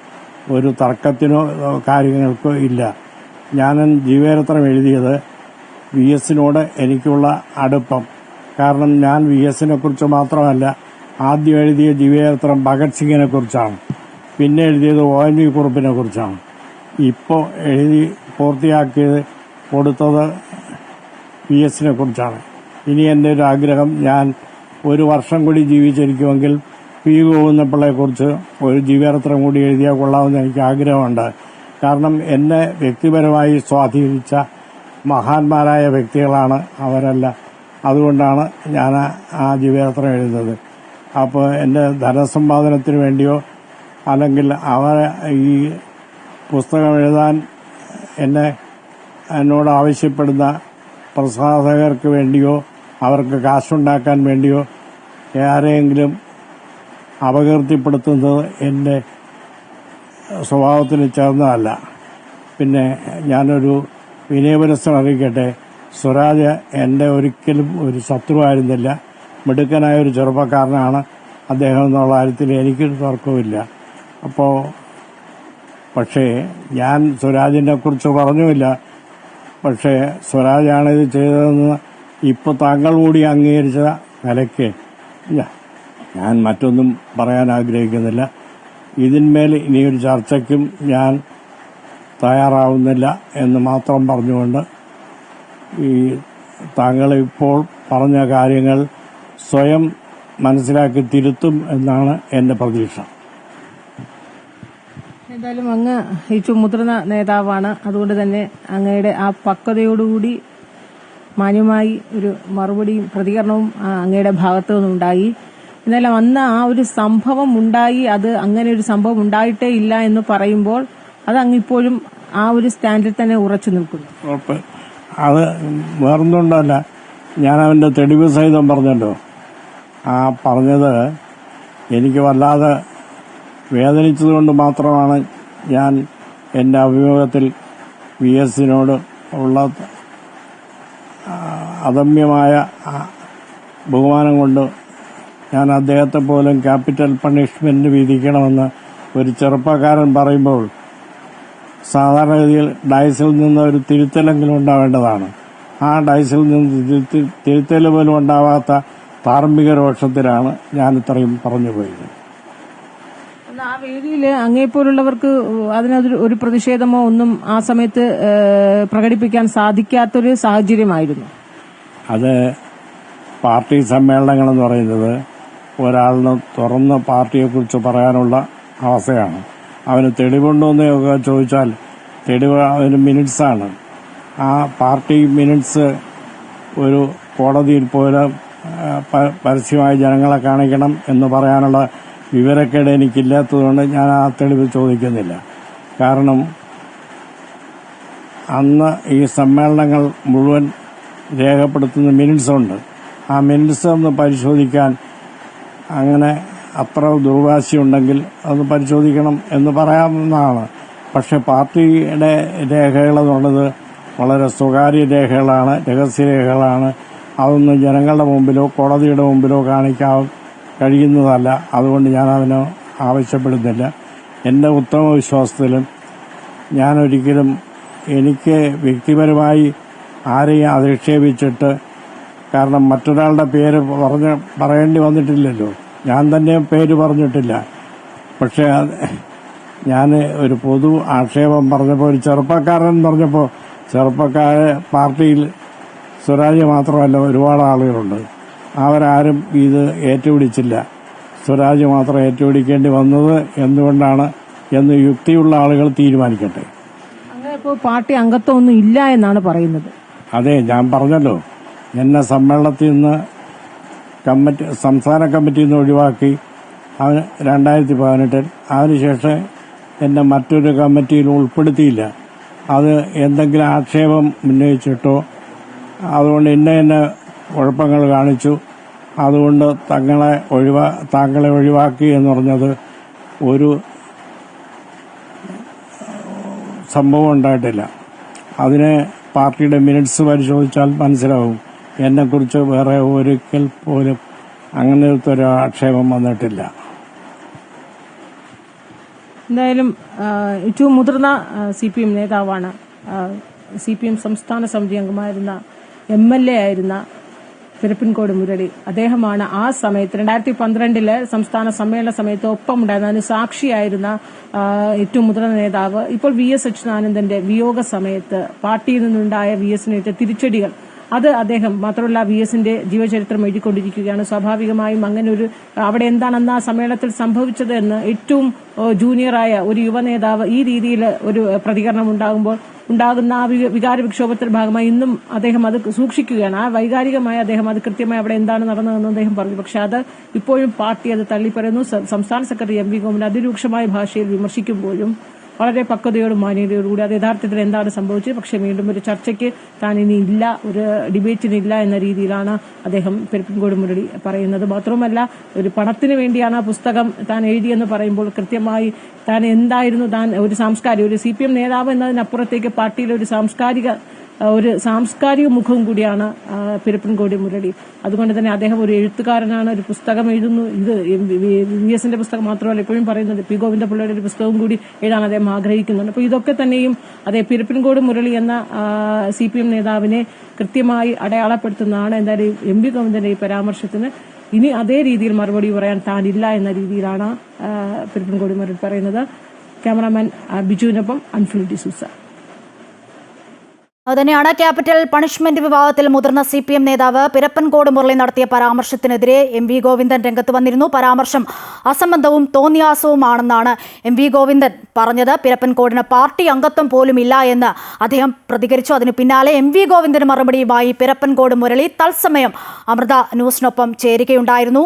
S6: ഒരു തർക്കത്തിനോ കാര്യങ്ങൾക്കോ ഇല്ല. ഞാൻ ജീവചരിത്രം എഴുതിയത് VS-നോട് എനിക്കുള്ള അടുപ്പം. കാരണം ഞാൻ VS-നെ കുറിച്ച് മാത്രമല്ല, ആദ്യം എഴുതിയ ജീവചരിത്രം ഭഗത് സിംഗിനെ കുറിച്ചാണ്, പിന്നെ എഴുതിയത് ONV കുറുപ്പിനെ കുറിച്ചാണ്, ഇപ്പോൾ എഴുതി പൂർത്തിയാക്കിയത് കൊടുത്തത് VS-നെ കുറിച്ചാണ്. ഇനി എൻ്റെ ഒരു ആഗ്രഹം, ഞാൻ 1 വർഷം കൂടി ജീവിച്ചിരിക്കുമെങ്കിൽ P. ഗോവിന്ദപിള്ളയെക്കുറിച്ച് ഒരു ജീവചരിത്രം കൂടി എഴുതിയാൽ കൊള്ളാമെന്ന് എനിക്ക് ആഗ്രഹമുണ്ട്. കാരണം എന്നെ വ്യക്തിപരമായി സ്വാധീനിച്ച മഹാന്മാരായ വ്യക്തികളാണ് അവരല്ല. അതുകൊണ്ടാണ് ഞാൻ ആ ജീവചരിത്രം എഴുതുന്നത്. അപ്പോൾ എൻ്റെ ധനസമ്പാദനത്തിന് വേണ്ടിയോ അല്ലെങ്കിൽ ഈ പുസ്തകം എഴുതാൻ എന്നോട് ആവശ്യപ്പെടുന്ന പ്രസാധകർക്ക് വേണ്ടിയോ അവർക്ക് കാശുണ്ടാക്കാൻ വേണ്ടിയോ ആരെയെങ്കിലും അപകീർത്തിപ്പെടുത്തുന്നത് എൻ്റെ സ്വഭാവത്തിന് ചേർന്നതല്ല. പിന്നെ ഞാനൊരു വിനയപുരസ്സരം അറിയിക്കട്ടെ, സ്വരാജ് എൻ്റെ ഒരിക്കലും ഒരു ശത്രുവായിരുന്നില്ല. മിടുക്കനായ ഒരു ചെറുപ്പക്കാരനാണ് അദ്ദേഹം എന്നുള്ള കാര്യത്തിൽ എനിക്കൊരു തർക്കവുമില്ല. പക്ഷേ ഞാൻ സ്വരാജിനെ കുറിച്ച് പറഞ്ഞുമില്ല. പക്ഷേ സ്വരാജാണ് ഇത് ചെയ്തതെന്ന് ഇപ്പോൾ താങ്കൾ കൂടി അംഗീകരിച്ച നിലയ്ക്ക് ഞാൻ മറ്റൊന്നും പറയാൻ ആഗ്രഹിക്കുന്നില്ല. ഇതിന്മേൽ ഇനിയൊരു ചർച്ചയ്ക്കും ഞാൻ തയ്യാറാവുന്നില്ല എന്ന് മാത്രം പറഞ്ഞുകൊണ്ട് ഈ താങ്കൾ ഇപ്പോൾ പറഞ്ഞ കാര്യങ്ങൾ സ്വയം മനസ്സിലാക്കി തിരുത്തും എന്നാണ് എൻ്റെ പ്രതീക്ഷ.
S5: എന്തായാലും അങ്ങ് ഏറ്റവും മുതിർന്ന നേതാവാണ്. അതുകൊണ്ട് തന്നെ അങ്ങയുടെ ആ പക്വതയോടുകൂടി മാന്യമായി ഒരു മറുപടിയും പ്രതികരണവും അങ്ങയുടെ ഭാഗത്തു നിന്നുണ്ടായി. എന്നാലും അന്ന് ആ ഒരു സംഭവം ഉണ്ടായി, അത് അങ്ങനെ ഒരു സംഭവം ഉണ്ടായിട്ടേ ഇല്ല എന്ന് പറയുമ്പോൾ അത് അങ്ങ് ഇപ്പോഴും ആ ഒരു സ്റ്റാൻഡിൽ തന്നെ ഉറച്ചു നിൽക്കുന്നു.
S6: അത് വേറൊന്നുകൊണ്ടല്ല, ഞാൻ അവന്റെ തെളിവ് സഹിതം പറഞ്ഞല്ലോ. ആ പറഞ്ഞത് എനിക്ക് വല്ലാതെ വേദനിച്ചതുകൊണ്ട് മാത്രമാണ് ഞാൻ എൻ്റെ അഭിമുഖത്തിൽ VS-നോട് ഉള്ള അദമ്യമായ ബഹുമാനം കൊണ്ട് ഞാൻ അദ്ദേഹത്തെ പോലും ക്യാപിറ്റൽ പണിഷ്മെന്റ് വിധിക്കണമെന്ന് ഒരു ചെറുപ്പക്കാരൻ പറയുമ്പോൾ സാധാരണഗതിയിൽ ഡയസിൽ നിന്ന് ഒരു തിരുത്തലെങ്കിലും ഉണ്ടാവേണ്ടതാണ്. ആ ഡയസിൽ നിന്ന് തിരുത്തൽ പോലും ഉണ്ടാവാത്ത ധാർമ്മിക രോഷത്തിലാണ് ഞാൻ ഇത്രയും പറഞ്ഞു പോയത്.
S5: ആ വേദിയിൽ അങ്ങേപ്പോലുള്ളവർക്ക് അതിനൊരു ഒരു പ്രതിഷേധമോ ഒന്നും ആ സമയത്ത് പ്രകടിപ്പിക്കാൻ സാധിക്കാത്തൊരു സാഹചര്യമായിരുന്നു.
S6: അത് പാർട്ടി സമ്മേളനങ്ങളെന്ന് പറയുന്നത് ഒരാളിന് തുറന്ന് പാർട്ടിയെക്കുറിച്ച് പറയാനുള്ള അവസ്ഥയാണ്. അവന് തെളിവുണ്ടോയെന്ന് ചോദിച്ചാൽ തെളിവ് അവന് മിനിറ്റ്സാണ്. ആ പാർട്ടി മിനിറ്റ്സ് ഒരു കോടതിയിൽ പോലും പരസ്യമായി ജനങ്ങളെ കാണിക്കണം എന്ന് പറയാനുള്ള വിവരക്കേട് എനിക്കില്ലാത്തതുകൊണ്ട് ഞാൻ ആ തെളിവ് ചോദിക്കുന്നില്ല. കാരണം അന്ന് ഈ സമ്മേളനങ്ങൾ മുഴുവൻ രേഖപ്പെടുത്തുന്ന മിനിറ്റ്സുണ്ട്. ആ മിനിറ്റ്സ് ഒന്ന് പരിശോധിക്കാൻ അങ്ങനെ അത്ര ദുർവാശിയുണ്ടെങ്കിൽ അത് പരിശോധിക്കണം എന്ന് പറയാവുന്നതാണ്. പക്ഷെ പാർട്ടിയുടെ രേഖകളെന്നുള്ളത് വളരെ സ്വകാര്യ രേഖകളാണ്, രഹസ്യരേഖകളാണ്. അതൊന്നും ജനങ്ങളുടെ മുമ്പിലോ കോടതിയുടെ മുമ്പിലോ കാണിക്കാൻ കഴിയുന്നതല്ല. അതുകൊണ്ട് ഞാൻ അതിന് ആവശ്യപ്പെടുന്നില്ല. എൻ്റെ ഉത്തമ വിശ്വാസത്തിലും ഞാനൊരിക്കലും എനിക്ക് വ്യക്തിപരമായി ആരെയും അധിക്ഷേപിച്ചിട്ട്, കാരണം മറ്റൊരാളുടെ പേര് പറയേണ്ടി വന്നിട്ടില്ലല്ലോ, ഞാൻ തന്നെ പേര് പറഞ്ഞിട്ടില്ല. പക്ഷെ ഞാൻ ഒരു പൊതു ആക്ഷേപം പറഞ്ഞപ്പോൾ, ഒരു ചെറുപ്പക്കാരൻ പറഞ്ഞപ്പോൾ, പാർട്ടിയിൽ സ്വരാജ് മാത്രമല്ല ഒരുപാട് ആളുകളുണ്ട്. അവരാരും ഇത് ഏറ്റുപിടിച്ചില്ല. സ്വരാജ് മാത്രം ഏറ്റുപിടിക്കേണ്ടി വന്നത് എന്തുകൊണ്ടാണ് എന്ന് യുക്തിയുള്ള ആളുകൾ തീരുമാനിക്കട്ടെ.
S5: അങ്ങനെ ഇപ്പോൾ പാർട്ടി അംഗത്വമൊന്നും ഇല്ല എന്നാണ് പറയുന്നത്.
S6: അതെ, ഞാൻ പറഞ്ഞല്ലോ, എന്നെ സമ്മേളനത്തിൽ നിന്ന് സംസ്ഥാന കമ്മിറ്റിയിൽ നിന്ന് ഒഴിവാക്കി. അവന് 2018 അതിനുശേഷം എന്നെ മറ്റൊരു കമ്മിറ്റിയിൽ ഉൾപ്പെടുത്തിയില്ല. അത് എന്തെങ്കിലും ആക്ഷേപം ഉന്നയിച്ചിട്ടോ അതുകൊണ്ട് എന്നെ കുഴപ്പങ്ങൾ കാണിച്ചു, അതുകൊണ്ട് താങ്കളെ ഒഴിവാക്കി എന്ന് പറഞ്ഞത് ഒരു സംഭവം ഉണ്ടായിട്ടില്ല. അതിന് പാർട്ടിയുടെ മിനിറ്റ്സ് പരിശോധിച്ചാൽ മനസ്സിലാവും. എന്നെക്കുറിച്ച് വേറെ ഒരിക്കൽ പോലും അങ്ങനത്തെ ഒരു ആക്ഷേപം വന്നിട്ടില്ല.
S5: എന്തായാലും ഏറ്റവും മുതിർന്ന CPM നേതാവാണ്. CPM സംസ്ഥാന സമിതി അംഗമായിരുന്ന MLA ആയിരുന്ന പിരപ്പൻകോട് മുരളി. അദ്ദേഹമാണ് ആ സമയത്ത് 2012 സംസ്ഥാന സമ്മേളന സമയത്ത് ഒപ്പമുണ്ടായിരുന്ന, അതിന് സാക്ഷിയായിരുന്ന ഏറ്റവും മുതിർന്ന നേതാവ്. ഇപ്പോൾ VS അച്യുതാനന്ദന്റെ വിയോഗ സമയത്ത് പാർട്ടിയിൽ നിന്നുണ്ടായ VS-നേറ്റ തിരിച്ചടികൾ, അത് അദ്ദേഹം മാത്രമല്ല VS-ന്റെ ജീവചരിത്രം എഴുതിക്കൊണ്ടിരിക്കുകയാണ്. സ്വാഭാവികമായും അങ്ങനെ ഒരു അവിടെ എന്താണെന്ന് ആ സമ്മേളനത്തിൽ സംഭവിച്ചത് എന്ന് ഏറ്റവും ജൂനിയറായ ഒരു യുവനേതാവ് ഈ രീതിയിൽ ഒരു പ്രതികരണം ഉണ്ടാകുന്ന ആ വികാര വിക്ഷോഭത്തിന്റെ ഭാഗമായി ഇന്നും അദ്ദേഹം അത് സൂക്ഷിക്കുകയാണ്. ആ വൈകാരികമായി അദ്ദേഹം അത് കൃത്യമായി അവിടെ എന്താണ് നടന്നതെന്ന് അദ്ദേഹം പറഞ്ഞു. പക്ഷെ അത് ഇപ്പോഴും പാർട്ടി അത് തള്ളിപ്പറയുന്നു. സംസ്ഥാന സെക്രട്ടറി MV ഗോവിന്ദൻ അതിരൂക്ഷമായ ഭാഷയിൽ വിമർശിക്കുമ്പോഴും വളരെ പക്വതയോടും മാന്യതയോടുകൂടി അത് യഥാർത്ഥത്തിൽ എന്താണ് സംഭവിച്ചത്, പക്ഷെ വീണ്ടും ഒരു ചർച്ചയ്ക്ക് താൻ ഇനി ഇല്ല, ഒരു ഡിബേറ്റിനില്ല എന്ന രീതിയിലാണ് അദ്ദേഹം പിരപ്പൻകോട് മുരളി പറയുന്നത്. മാത്രമല്ല, ഒരു പണത്തിന് വേണ്ടിയാണ് ആ പുസ്തകം താൻ എഴുതിയെന്ന് പറയുമ്പോൾ കൃത്യമായി താൻ എന്തായിരുന്നു, താൻ ഒരു CPM നേതാവ് എന്നതിനപ്പുറത്തേക്ക് പാർട്ടിയിലെ ഒരു സാംസ്കാരിക മുഖവും കൂടിയാണ് പിരപ്പൻകോട് മുരളി. അതുകൊണ്ട് തന്നെ അദ്ദേഹം ഒരു എഴുത്തുകാരനാണ്, ഒരു പുസ്തകം എഴുതുന്നു. ഇത് VS-ന്റെ പുസ്തകം മാത്രമല്ല, എപ്പോഴും പറയുന്നത് P. ഗോവിന്ദപിള്ളയുടെ ഒരു പുസ്തകവും കൂടി എഴുതാൻ അദ്ദേഹം ആഗ്രഹിക്കുന്നുണ്ട്. അപ്പോൾ ഇതൊക്കെ തന്നെയും അതേ പിരപ്പൻകോട് മുരളി എന്ന CPM നേതാവിനെ കൃത്യമായി അടയാളപ്പെടുത്തുന്നതാണ്. എന്തായാലും MV ഗോവിന്ദന്റെ ഈ പരാമർശത്തിന് ഇനി അതേ രീതിയിൽ മറുപടി പറയാൻ താനില്ല എന്ന രീതിയിലാണ് പിരപ്പൻകോട് മുരളി പറയുന്നത്. ക്യാമറാമാൻ ബിജുവിനൊപ്പം അൻഫിൽ ഡിസൂസ.
S1: അതുതന്നെയാണ് ക്യാപിറ്റൽ പണിഷ്മെന്റ് വിവാദത്തിൽ മുതിർന്ന CPM നേതാവ് പിരപ്പൻകോട് മുരളി നടത്തിയ പരാമർശത്തിനെതിരെ MV ഗോവിന്ദൻ രംഗത്ത് വന്നിരുന്നു. പരാമർശം അസംബന്ധവും തോന്നിയാസവുമാണെന്നാണ് MV ഗോവിന്ദൻ പറഞ്ഞത്. പിരപ്പൻകോടിന് പാർട്ടി അംഗത്വം പോലും ഇല്ല എന്ന് അദ്ദേഹം പ്രതികരിച്ചു. അതിനു പിന്നാലെ MV ഗോവിന്ദന് മറുപടിയുമായി പിരപ്പൻകോട് മുരളി തത്സമയം അമൃത ന്യൂസിനൊപ്പം ചേരുകയുണ്ടായിരുന്നു.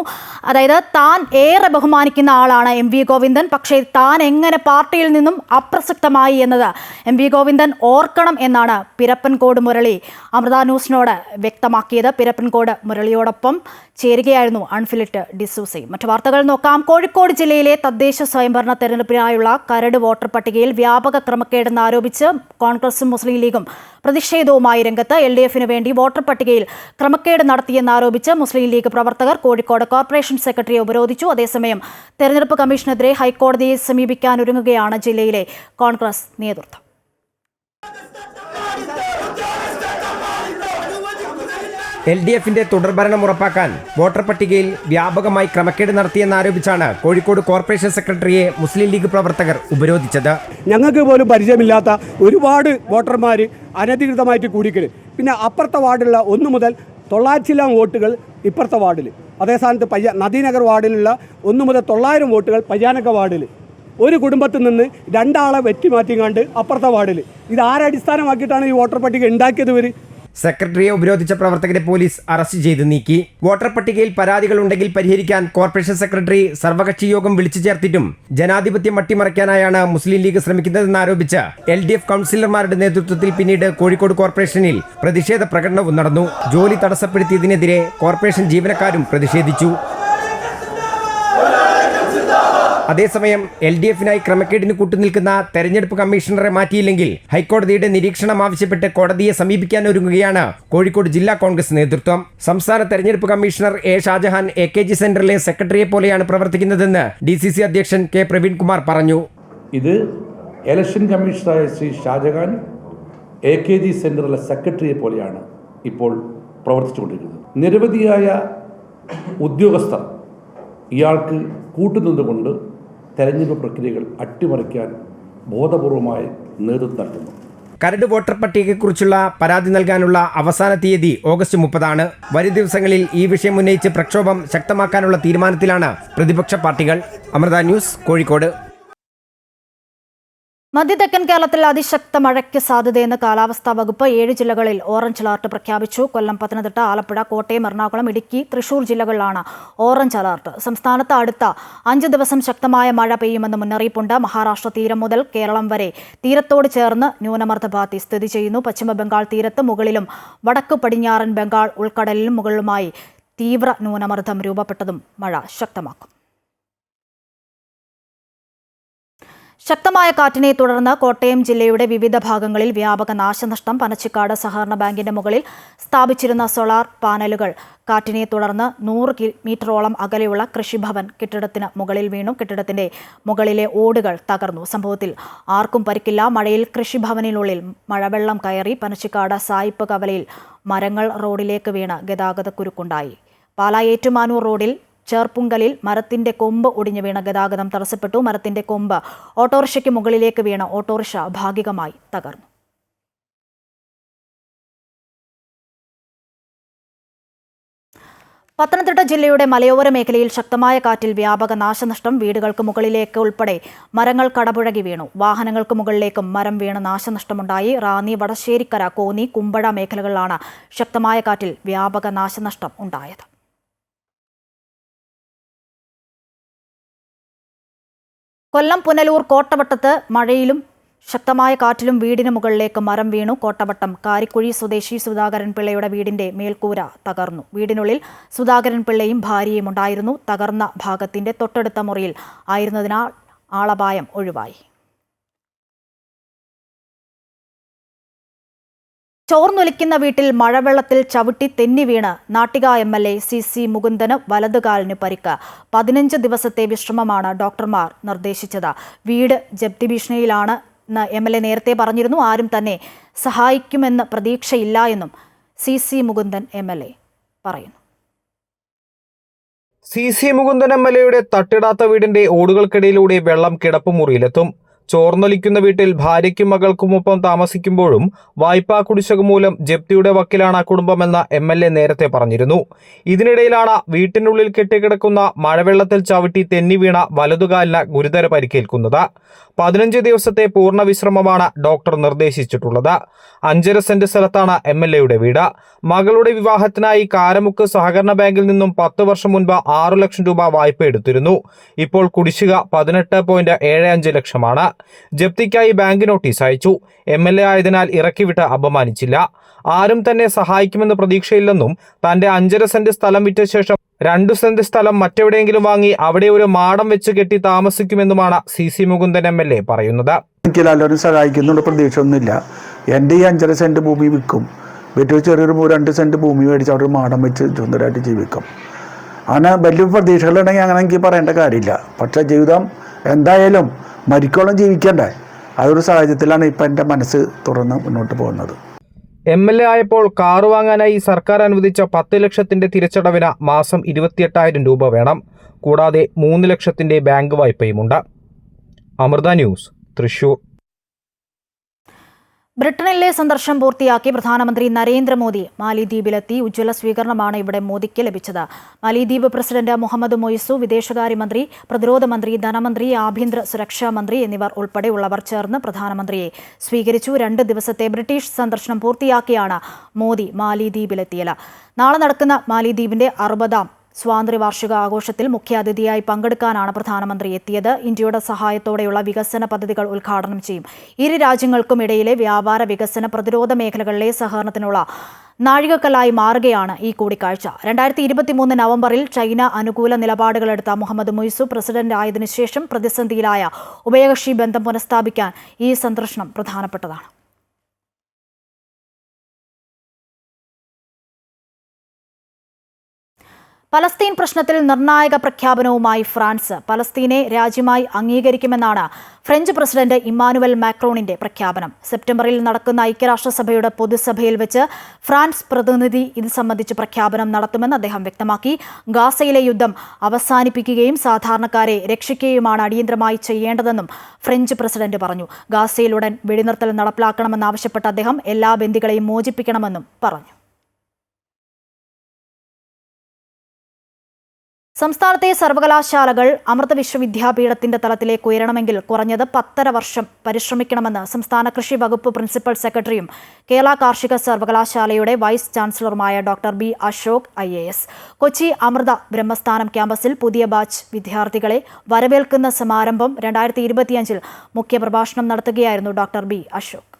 S1: അതായത് താൻ ഏറെ ബഹുമാനിക്കുന്ന ആളാണ് MV ഗോവിന്ദൻ, പക്ഷേ താൻ എങ്ങനെ പാർട്ടിയിൽ നിന്നും അപ്രസക്തമായി എന്നത് MV ഗോവിന്ദൻ ഓർക്കണം എന്നാണ് പിരപ്പൻകോട് മുരളി അമൃത ന്യൂസിനോട് വ്യക്തമാക്കിയത്. പിരപ്പൻകോട് മുരളിയോടൊപ്പം ചേരുകയായിരുന്നു അൺഫിലിറ്റ് ഡിസൂസയും. മറ്റു വാർത്തകൾ നോക്കാം. കോഴിക്കോട് ജില്ലയിലെ തദ്ദേശ സ്വയംഭരണ തെരഞ്ഞെടുപ്പിനായുള്ള കരട് വോട്ടർ പട്ടികയിൽ വ്യാപക ക്രമക്കേടെന്ന് ആരോപിച്ച് കോൺഗ്രസും മുസ്ലിം ലീഗും പ്രതിഷേധവുമായി രംഗത്ത്. LDF-ന് വേണ്ടി വോട്ടർ പട്ടികയിൽ ക്രമക്കേട് നടത്തിയെന്നാരോപിച്ച് മുസ്ലിം ലീഗ് പ്രവർത്തകർ കോഴിക്കോട് കോർപ്പറേഷൻ സെക്രട്ടറിയെ ഉപരോധിച്ചു. അതേസമയം തെരഞ്ഞെടുപ്പ് കമ്മീഷനെതിരെ ഹൈക്കോടതിയെ സമീപിക്കാനൊരുങ്ങുകയാണ് ജില്ലയിലെ കോൺഗ്രസ് നേതൃത്വം.
S2: LDF-ന്റെ തുടർഭരണം ഉറപ്പാക്കാൻ വോട്ടർ പട്ടികയിൽ വ്യാപകമായി ക്രമക്കേട് നടത്തിയെന്നാരോപിച്ചാണ് കോഴിക്കോട് കോർപ്പറേഷൻ സെക്രട്ടറിയെ മുസ്ലിം ലീഗ് പ്രവർത്തകർ ഉപരോധിച്ചത്.
S7: ഞങ്ങൾക്ക് പോലും പരിചയമില്ലാത്ത ഒരുപാട് വോട്ടർമാർ അനധികൃതമായിട്ട് കൂടിക്കല്. പിന്നെ അപ്പുറത്തെ വാർഡിലുള്ള 1 മുതൽ 900 വോട്ടുകൾ ഇപ്പുറത്തെ വാർഡിൽ, അതേ സ്ഥാനത്ത് നദീനഗർ വാർഡിലുള്ള 1 മുതൽ 900 വോട്ടുകൾ പയ്യാനക്ക വാർഡിൽ. ഒരു കുടുംബത്തിൽ നിന്ന് 2 ആളെ വെറ്റിമാറ്റിങ്ങാണ്ട് അപ്പുറത്തെ വാർഡിൽ. ഇത് ആരടിസ്ഥാനമാക്കിയിട്ടാണ് ഈ വോട്ടർ പട്ടിക ഉണ്ടാക്കിയത്? ഇവർ
S2: സെക്രട്ടറിയെ ഉപരോധിച്ച പ്രവർത്തകരെ പോലീസ് അറസ്റ്റ് ചെയ്ത് നീക്കി. വോട്ടർ പട്ടികയിൽ പരാതികൾ ഉണ്ടെങ്കിൽ പരിഹരിക്കാൻ കോർപ്പറേഷൻ സെക്രട്ടറി സർവകക്ഷി യോഗം വിളിച്ചു ചേർത്തിട്ടും ജനാധിപത്യം അട്ടിമറിക്കാനായാണ് മുസ്ലിം ലീഗ് ശ്രമിക്കുന്നതെന്നാരോപിച്ച് LDF കൗൺസിലർമാരുടെ നേതൃത്വത്തിൽ പിന്നീട് കോഴിക്കോട് കോർപ്പറേഷനിൽ പ്രതിഷേധ പ്രകടനവും നടന്നു. ജോലി തടസ്സപ്പെടുത്തിയതിനെതിരെ കോർപ്പറേഷൻ ജീവനക്കാരും പ്രതിഷേധിച്ചു. അതേസമയം LDF-നായി ക്രമക്കേടിന് കൂട്ടുനിൽക്കുന്ന തെരഞ്ഞെടുപ്പ് കമ്മീഷണറെ മാറ്റിയില്ലെങ്കിൽ ഹൈക്കോടതിയുടെ നിരീക്ഷണം ആവശ്യപ്പെട്ട് കോടതിയെ സമീപിക്കാനൊരുങ്ങുകയാണ് കോഴിക്കോട് ജില്ലാ കോൺഗ്രസ് നേതൃത്വം. സംസ്ഥാന തെരഞ്ഞെടുപ്പ് കമ്മീഷണർ A. ഷാജഹാൻ AKG സെന്ററിലെ സെക്രട്ടറിയെ പോലെയാണ് പ്രവർത്തിക്കുന്നതെന്ന് DCC അധ്യക്ഷൻ K. പ്രവീൺകുമാർ പറഞ്ഞു.
S8: ഇത് ഇലക്ഷൻ കമ്മീഷണറായ ശ്രീ ഷാജഹാൻ AKG സെന്ററിലെ സെക്രട്ടറിയെ പോലെയാണ് ഇപ്പോൾ പ്രവർത്തിച്ചുകൊണ്ടിരിക്കുന്നത്. നിരവധിയായ ഉദ്യോഗസ്ഥർ ഇയാൾക്ക് കൂട്ടുനിന്നുകൊണ്ട് തെരഞ്ഞെടുപ്പ് പ്രക്രിയകൾ അട്ടിമറിക്കാൻ ബോധപൂർവമായി നേതൃത്വം നൽകുന്നു.
S2: കരട് വോട്ടർ പട്ടികയെക്കുറിച്ചുള്ള പരാതി നൽകാനുള്ള അവസാന തീയതി ഓഗസ്റ്റ് 30. വരും ദിവസങ്ങളിൽ ഈ വിഷയം ഉന്നയിച്ച് പ്രക്ഷോഭം ശക്തമാക്കാനുള്ള തീരുമാനത്തിലാണ് പ്രതിപക്ഷ പാർട്ടികൾ. അമൃത ന്യൂസ്, കോഴിക്കോട്.
S1: മധ്യതെക്കൻ കേരളത്തിൽ അതിശക്ത മഴയ്ക്ക് സാധ്യതയെന്ന് കാലാവസ്ഥാ വകുപ്പ്. 7 ജില്ലകളിൽ ഓറഞ്ച് അലർട്ട് പ്രഖ്യാപിച്ചു. കൊല്ലം, പത്തനംതിട്ട, ആലപ്പുഴ, കോട്ടയം, എറണാകുളം, ഇടുക്കി, തൃശൂർ ജില്ലകളിലാണ് ഓറഞ്ച് അലർട്ട്. സംസ്ഥാനത്ത് അടുത്ത 5 ദിവസം ശക്തമായ മഴ പെയ്യുമെന്ന് മുന്നറിയിപ്പുണ്ട്. മഹാരാഷ്ട്ര തീരം മുതൽ കേരളം വരെ തീരത്തോട് ചേർന്ന് ന്യൂനമർദ്ദപാത്തി സ്ഥിതി ചെയ്യുന്നു. പശ്ചിമ ബംഗാൾ തീരത്ത് മുകളിലും വടക്ക് പടിഞ്ഞാറൻ ബംഗാൾ ഉൾക്കടലിലും മുകളിലുമായി തീവ്ര ന്യൂനമർദ്ദം രൂപപ്പെട്ടതും മഴ ശക്തമാക്കും. ശക്തമായ കാറ്റിനെ തുടർന്ന് കോട്ടയം ജില്ലയുടെ വിവിധ ഭാഗങ്ങളിൽ വ്യാപക നാശനഷ്ടം. പനച്ചിക്കാട് സഹകരണ ബാങ്കിന്റെ മുകളിൽ സ്ഥാപിച്ചിരുന്ന സോളാർ പാനലുകൾ കാറ്റിനെ തുടർന്ന് 100 മീറ്ററോളം അകലെയുള്ള കൃഷിഭവൻ കെട്ടിടത്തിന് മുകളിൽ വീണു. കെട്ടിടത്തിന്റെ മുകളിലെ ഓടുകൾ തകർന്നു. സംഭവത്തിൽ ആർക്കും പരിക്കില്ല. മഴയിൽ കൃഷിഭവനിനുള്ളിൽ മഴവെള്ളം കയറി. പനച്ചിക്കാട് സായിപ്പ് കവലയിൽ മരങ്ങൾ റോഡിലേക്ക് വീണ് ഗതാഗതക്കുരുക്കുണ്ടായി. പാലാ ഏറ്റുമാനൂർ റോഡിൽ ചേർപ്പുങ്കലിൽ മരത്തിന്റെ കൊമ്പ് ഒടിഞ്ഞു വീണ ഗതാഗതം തടസ്സപ്പെട്ടു. മരത്തിന്റെ കൊമ്പ് ഓട്ടോറിക്ഷയ്ക്ക് മുകളിലേക്ക് വീണ് ഓട്ടോറിക്ഷ ഭാഗികമായി തകർന്നു. പത്തനംതിട്ട ജില്ലയുടെ മലയോര മേഖലയിൽ ശക്തമായ കാറ്റിൽ വ്യാപക നാശനഷ്ടം. വീടുകൾക്ക് മുകളിലേക്ക് ഉൾപ്പെടെ മരങ്ങൾ കടപുഴകി വീണു. വാഹനങ്ങൾക്ക് മുകളിലേക്കും മരം വീണ് നാശനഷ്ടമുണ്ടായി. റാന്നി, വടശ്ശേരിക്കര, കോന്നി, കുമ്പഴ മേഖലകളിലാണ് ശക്തമായ കാറ്റിൽ വ്യാപക നാശനഷ്ടം ഉണ്ടായത്. കൊല്ലം പുനലൂർ കോട്ടവട്ടത്ത് മഴയിലും ശക്തമായ കാറ്റിലും വീടിന് മുകളിലേക്ക് മരം വീണു. കോട്ടവട്ടം കാരിക്കുഴി സ്വദേശി സുധാകരൻ പിള്ളയുടെ വീടിന്റെ മേൽക്കൂര തകർന്നു. വീടിനുള്ളിൽ സുധാകരൻ പിള്ളയും ഭാര്യയും ഉണ്ടായിരുന്നു. തകർന്ന ഭാഗത്തിന്റെ തൊട്ടടുത്ത മുറിയിൽ ആയിരുന്നതിനാൽ ആളപായം ഒഴിവായി. ചോർന്നൊലിക്കുന്ന വീട്ടിൽ മഴവെള്ളത്തിൽ ചവിട്ടി തെന്നി വീണ് നാട്ടിക MLA CC മുകുന്ദന് വലതുകാലിന് പരിക്ക്. 15 ദിവസത്തെ വിശ്രമമാണ് ഡോക്ടർമാർ നിർദ്ദേശിച്ചത്. വീട് ജപ്തി ഭീഷണിയിലാണ് MLA നേരത്തെ പറഞ്ഞിരുന്നു. ആരും തന്നെ സഹായിക്കുമെന്ന് പ്രതീക്ഷയില്ല എന്നും CC മുകുന്ദൻ MLA പറയുന്നു.
S9: CC മുകുന്ദൻ MLAയുടെ തട്ടിടാത്ത വീടിന്റെ ഓടുകൾക്കിടയിലൂടെ വെള്ളം കിടപ്പുമുറിയിലെത്തും. ചോർന്നൊലിക്കുന്ന വീട്ടിൽ ഭാര്യയ്ക്കും മകൾക്കുമൊപ്പം താമസിക്കുമ്പോഴും വായ്പാ കുടിശ്ശിക മൂലം ജപ്തിയുടെ വക്കിലാണ് കുടുംബമെന്ന് MLA നേരത്തെ പറഞ്ഞിരുന്നു. ഇതിനിടയിലാണ് വീട്ടിനുള്ളിൽ കെട്ടിക്കിടക്കുന്ന മഴവെള്ളത്തിൽ ചവിട്ടി തെന്നി വീണ വലതുകാലിന് ഗുരുതര പരിക്കേൽക്കുന്നത്. 15 ദിവസത്തെ പൂർണ്ണ വിശ്രമമാണ് ഡോക്ടർ നിർദ്ദേശിച്ചിട്ടുള്ളത്. 5.5 സെന്റ് സ്ഥലത്താണ് MLAയുടെ വീട്. മകളുടെ വിവാഹത്തിനായി കാരമുക്ക് സഹകരണ ബാങ്കിൽ നിന്നും 10 വർഷം മുൻപ് 6 ലക്ഷം രൂപ വായ്പ എടുത്തിരുന്നു. ഇപ്പോൾ കുടിശ്ശിക 18.75 ലക്ഷമാണ്. ജപ്തിക്കായി ബാങ്ക് നോട്ടീസ് അയച്ചു. MLA ആയതിനാൽ ഇറക്കിവിട്ട് അപമാനിച്ചില്ല. ആരും തന്നെ സഹായിക്കുമെന്ന് പ്രതീക്ഷയില്ലെന്നും തന്റെ 5.5 സെന്റ് സ്ഥലം വിറ്റ ശേഷം 2 സെന്റ് സ്ഥലം മറ്റെവിടെയെങ്കിലും വാങ്ങി അവിടെ ഒരു മാടം വെച്ച് കെട്ടി താമസിക്കുമെന്നുമാണ് CC മുകുന്ദൻ MLA പറയുന്നത്.
S10: എനിക്ക് എല്ലാവരും സഹായിക്കുന്നുള്ള പ്രതീക്ഷയൊന്നുമില്ല. എൻ്റെ ഈ 5.5 സെന്റ് ഭൂമി വിൽക്കും. വീട്ടിൽ ചെറിയൊരു 2 സെന്റ് ഭൂമി മേടിച്ച് അവിടെ ഒരു മാടം വെച്ച് സുന്ദരമായിട്ട് ജീവിക്കും. അങ്ങനെ വലിയ പ്രതീക്ഷകളുണ്ടെങ്കിൽ അങ്ങനെ എനിക്ക് പറയേണ്ട കാര്യമില്ല. പക്ഷേ ജീവിതം എന്തായാലും മരിക്കോളം ജീവിക്കണ്ടേ? അതൊരു സാഹചര്യത്തിലാണ് ഇപ്പം എൻ്റെ മനസ്സ് തുറന്ന് മുന്നോട്ട് പോകുന്നത്.
S9: MLA ആയപ്പോൾ കാറ് വാങ്ങാനായി സർക്കാർ അനുവദിച്ച 10 ലക്ഷത്തിന്റെ തിരിച്ചടവിന് മാസം 28,000 രൂപ വേണം. കൂടാതെ 3 ലക്ഷത്തിന്റെ ബാങ്ക് വായ്പയുമുണ്ട്. അമൃത ന്യൂസ്, തൃശൂർ.
S1: ബ്രിട്ടനിലെ സന്ദർശനം പൂർത്തിയാക്കി പ്രധാനമന്ത്രി നരേന്ദ്രമോദി മാലിദ്വീപിലെത്തി. ഉജ്ജ്വല സ്വീകരണമാണ് ഇവിടെ മോദിക്ക് ലഭിച്ചത്. മാലിദ്വീപ് പ്രസിഡന്റ് മുഹമ്മദ് മൊയ്സു, വിദേശകാര്യമന്ത്രി, പ്രതിരോധ മന്ത്രി, ധനമന്ത്രി, ആഭ്യന്തര സുരക്ഷാ മന്ത്രി എന്നിവർ ഉൾപ്പെടെയുള്ളവർ ചേർന്ന് പ്രധാനമന്ത്രിയെ സ്വീകരിച്ചു. 2 ദിവസത്തെ ബ്രിട്ടീഷ് സന്ദർശനം പൂർത്തിയാക്കിയാണ് മോദി മാലിദ്വീപിലെത്തിയത്. നാളെ നടക്കുന്ന മാലിദ്വീപിന്റെ 60ാം സ്വാതന്ത്ര്യ വാർഷിക ആഘോഷത്തിൽ മുഖ്യാതിഥിയായി പങ്കെടുക്കാനാണ് പ്രധാനമന്ത്രി എത്തിയത്. ഇന്ത്യയുടെ സഹായത്തോടെയുള്ള വികസന പദ്ധതികൾ ഉദ്ഘാടനം ചെയ്യും. ഇരു രാജ്യങ്ങൾക്കും ഇടയിലെ വ്യാപാര, വികസന, പ്രതിരോധ മേഖലകളിലെ സഹകരണത്തിനുള്ള നാഴികക്കല്ലായി മാറുകയാണ് ഈ കൂടിക്കാഴ്ച. 2023 നവംബറിൽ ചൈന അനുകൂല നിലപാടുകളെടുത്ത മുഹമ്മദ് മൊയ്സു പ്രസിഡന്റ് ആയതിനു ശേഷം പ്രതിസന്ധിയിലായ ഉഭയകക്ഷി ബന്ധം പുനഃസ്ഥാപിക്കാൻ ഈ സന്ദർശനം പ്രധാനപ്പെട്ടതാണ്. പലസ്തീൻ പ്രശ്നത്തിൽ നിർണായക പ്രഖ്യാപനവുമായി ഫ്രാൻസ്. പലസ്തീനെ രാജ്യമായി അംഗീകരിക്കുമെന്നാണ് ഫ്രഞ്ച് പ്രസിഡന്റ് ഇമ്മാനുവൽ മാക്രോണിന്റെ പ്രഖ്യാപനം. സെപ്റ്റംബറിൽ നടക്കുന്ന ഐക്യരാഷ്ട്രസഭയുടെ പൊതുസഭയിൽ വെച്ച് ഫ്രാൻസ് പ്രതിനിധി ഇത് സംബന്ധിച്ച് പ്രഖ്യാപനം നടത്തുമെന്ന് അദ്ദേഹം വ്യക്തമാക്കി. ഗാസയിലെ യുദ്ധം അവസാനിപ്പിക്കുകയും സാധാരണക്കാരെ രക്ഷിക്കുകയുമാണ് അടിയന്തരമായി ചെയ്യേണ്ടതെന്നും ഫ്രഞ്ച് പ്രസിഡന്റ് പറഞ്ഞു. ഗാസയിലുടൻ വെടിനിർത്തൽ നടപ്പിലാക്കണമെന്നാവശ്യപ്പെട്ട അദ്ദേഹം എല്ലാ ബന്ദികളെയും മോചിപ്പിക്കണമെന്നും പറഞ്ഞു. സംസ്ഥാനത്തെ സർവകലാശാലകൾ അമൃത വിശ്വവിദ്യാപീഠത്തിന്റെ തലത്തിലേക്ക് ഉയരണമെങ്കിൽ കുറഞ്ഞത് 10.5 വർഷം പരിശ്രമിക്കണമെന്ന് സംസ്ഥാന കൃഷി വകുപ്പ് പ്രിൻസിപ്പൽ സെക്രട്ടറിയും കേരള കാർഷിക സർവകലാശാലയുടെ വൈസ് ചാൻസലറുമായ doctor B Ashok IAS. Kochi Amrita Brahmasthanam ക്യാമ്പസിൽ പുതിയ ബാച്ച് വിദ്യാർത്ഥികളെ വരവേൽക്കുന്ന സമാരംഭം 2025 മുഖ്യപ്രഭാഷണം നടത്തുകയായിരുന്നു doctor B Ashok.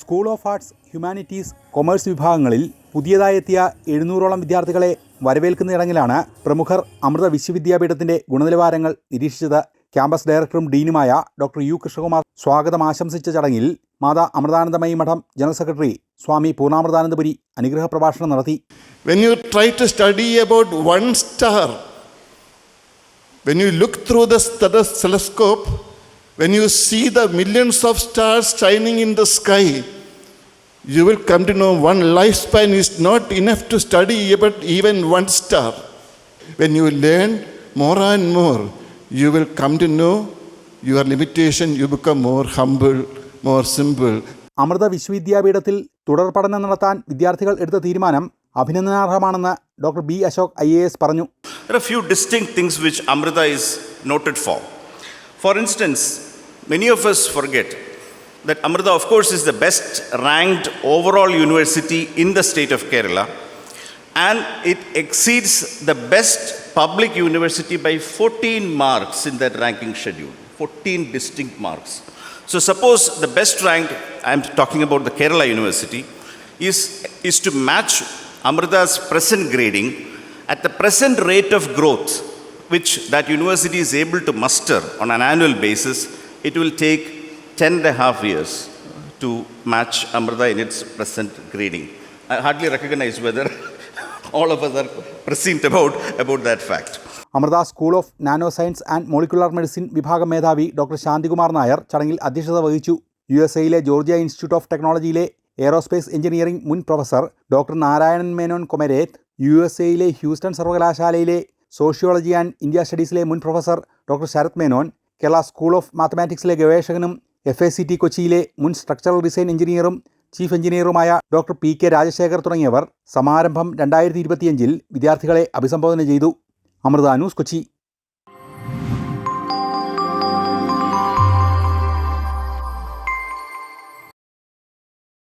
S11: School of arts, humanities, commerce വിഭാഗങ്ങളിൽ പുതിയതായി എത്തിയ 700ഓളം വിദ്യാർത്ഥികളെ വരവേൽക്കുന്ന ചടങ്ങിലാണ് പ്രമുഖർ അമൃത വിശ്വവിദ്യാപീഠത്തിന്റെ ഗുണനിലവാരങ്ങൾ നിരീക്ഷിച്ചത്. ക്യാമ്പസ് ഡയറക്ടറും ഡീനുമായ ഡോക്ടർ യു കൃഷ്ണകുമാർ സ്വാഗതം ആശംസിച്ച ചടങ്ങിൽ മാതാ അമൃതാനന്ദമയി മഠം ജനറൽ സെക്രട്ടറി സ്വാമി പൂർണ്ണാമൃതാനന്ദപുരി അനുഗ്രഹ പ്രഭാഷണം നടത്തി.
S12: When you try to study about one star, when you look through the telescope, when you see the millions of stars shining in the sky, you will come to know one lifespan is not enough to study about even one star. When you learn more and more, you will come to know your limitation. You become more humble, more simple.
S11: Amrita വിശ്വവിദ്യാപീഠത്തിൽ തുടർ പഠനം നടത്താൻ വിദ്യാർത്ഥികൾ എടുത്ത തീരുമാനം അഭിനന്ദനാർഹമാണെന്ന് doctor B Ashok IAS പറഞ്ഞു.
S13: There are a few distinct things which Amrita is noted for. For instance, many of us forget that Amrita, of course, is the best ranked overall university in the state of Kerala, and it exceeds the best public university by 14 marks in that ranking schedule. 14 distinct marks. So suppose the best ranked, I am talking about the Kerala University, is to match Amrita's present grading at the present rate of growth which that university is able to muster on an annual basis. It will take 10.5 years to match Amrita in its present grading. I hardly recognize whether all of us are prescient about that fact.
S11: Amrita school of nano science and molecular medicine വിഭാഗം മേധാവി doctor Shanthikumar Nair ചടങ്ങിൽ അധ്യക്ഷത വഹിച്ചു. USA Georgia institute of ടെക്നോളജിയിലെ aerospace engineering മുൻ professor doctor Narayanan Menon Komereth, USA Houston സർവകലാശാലയിലെ sociology and India സ്റ്റഡീസിലെ മുൻ professor doctor Sarath Menon, Kerala school of മാത്തമാറ്റിക്സിലെ ഗവേഷകനും FACT കൊച്ചിയിലെ മുൻ സ്ട്രക്ചറൽ ഡിസൈൻ എഞ്ചിനീയറും ചീഫ് എഞ്ചിനീയറുമായ ഡോക്ടർ PK രാജശേഖർ തുടങ്ങിയവർ സമാരംഭം 2025 വിദ്യാർത്ഥികളെ അഭിസംബോധന ചെയ്തു. അമൃത ന്യൂസ്, കൊച്ചി.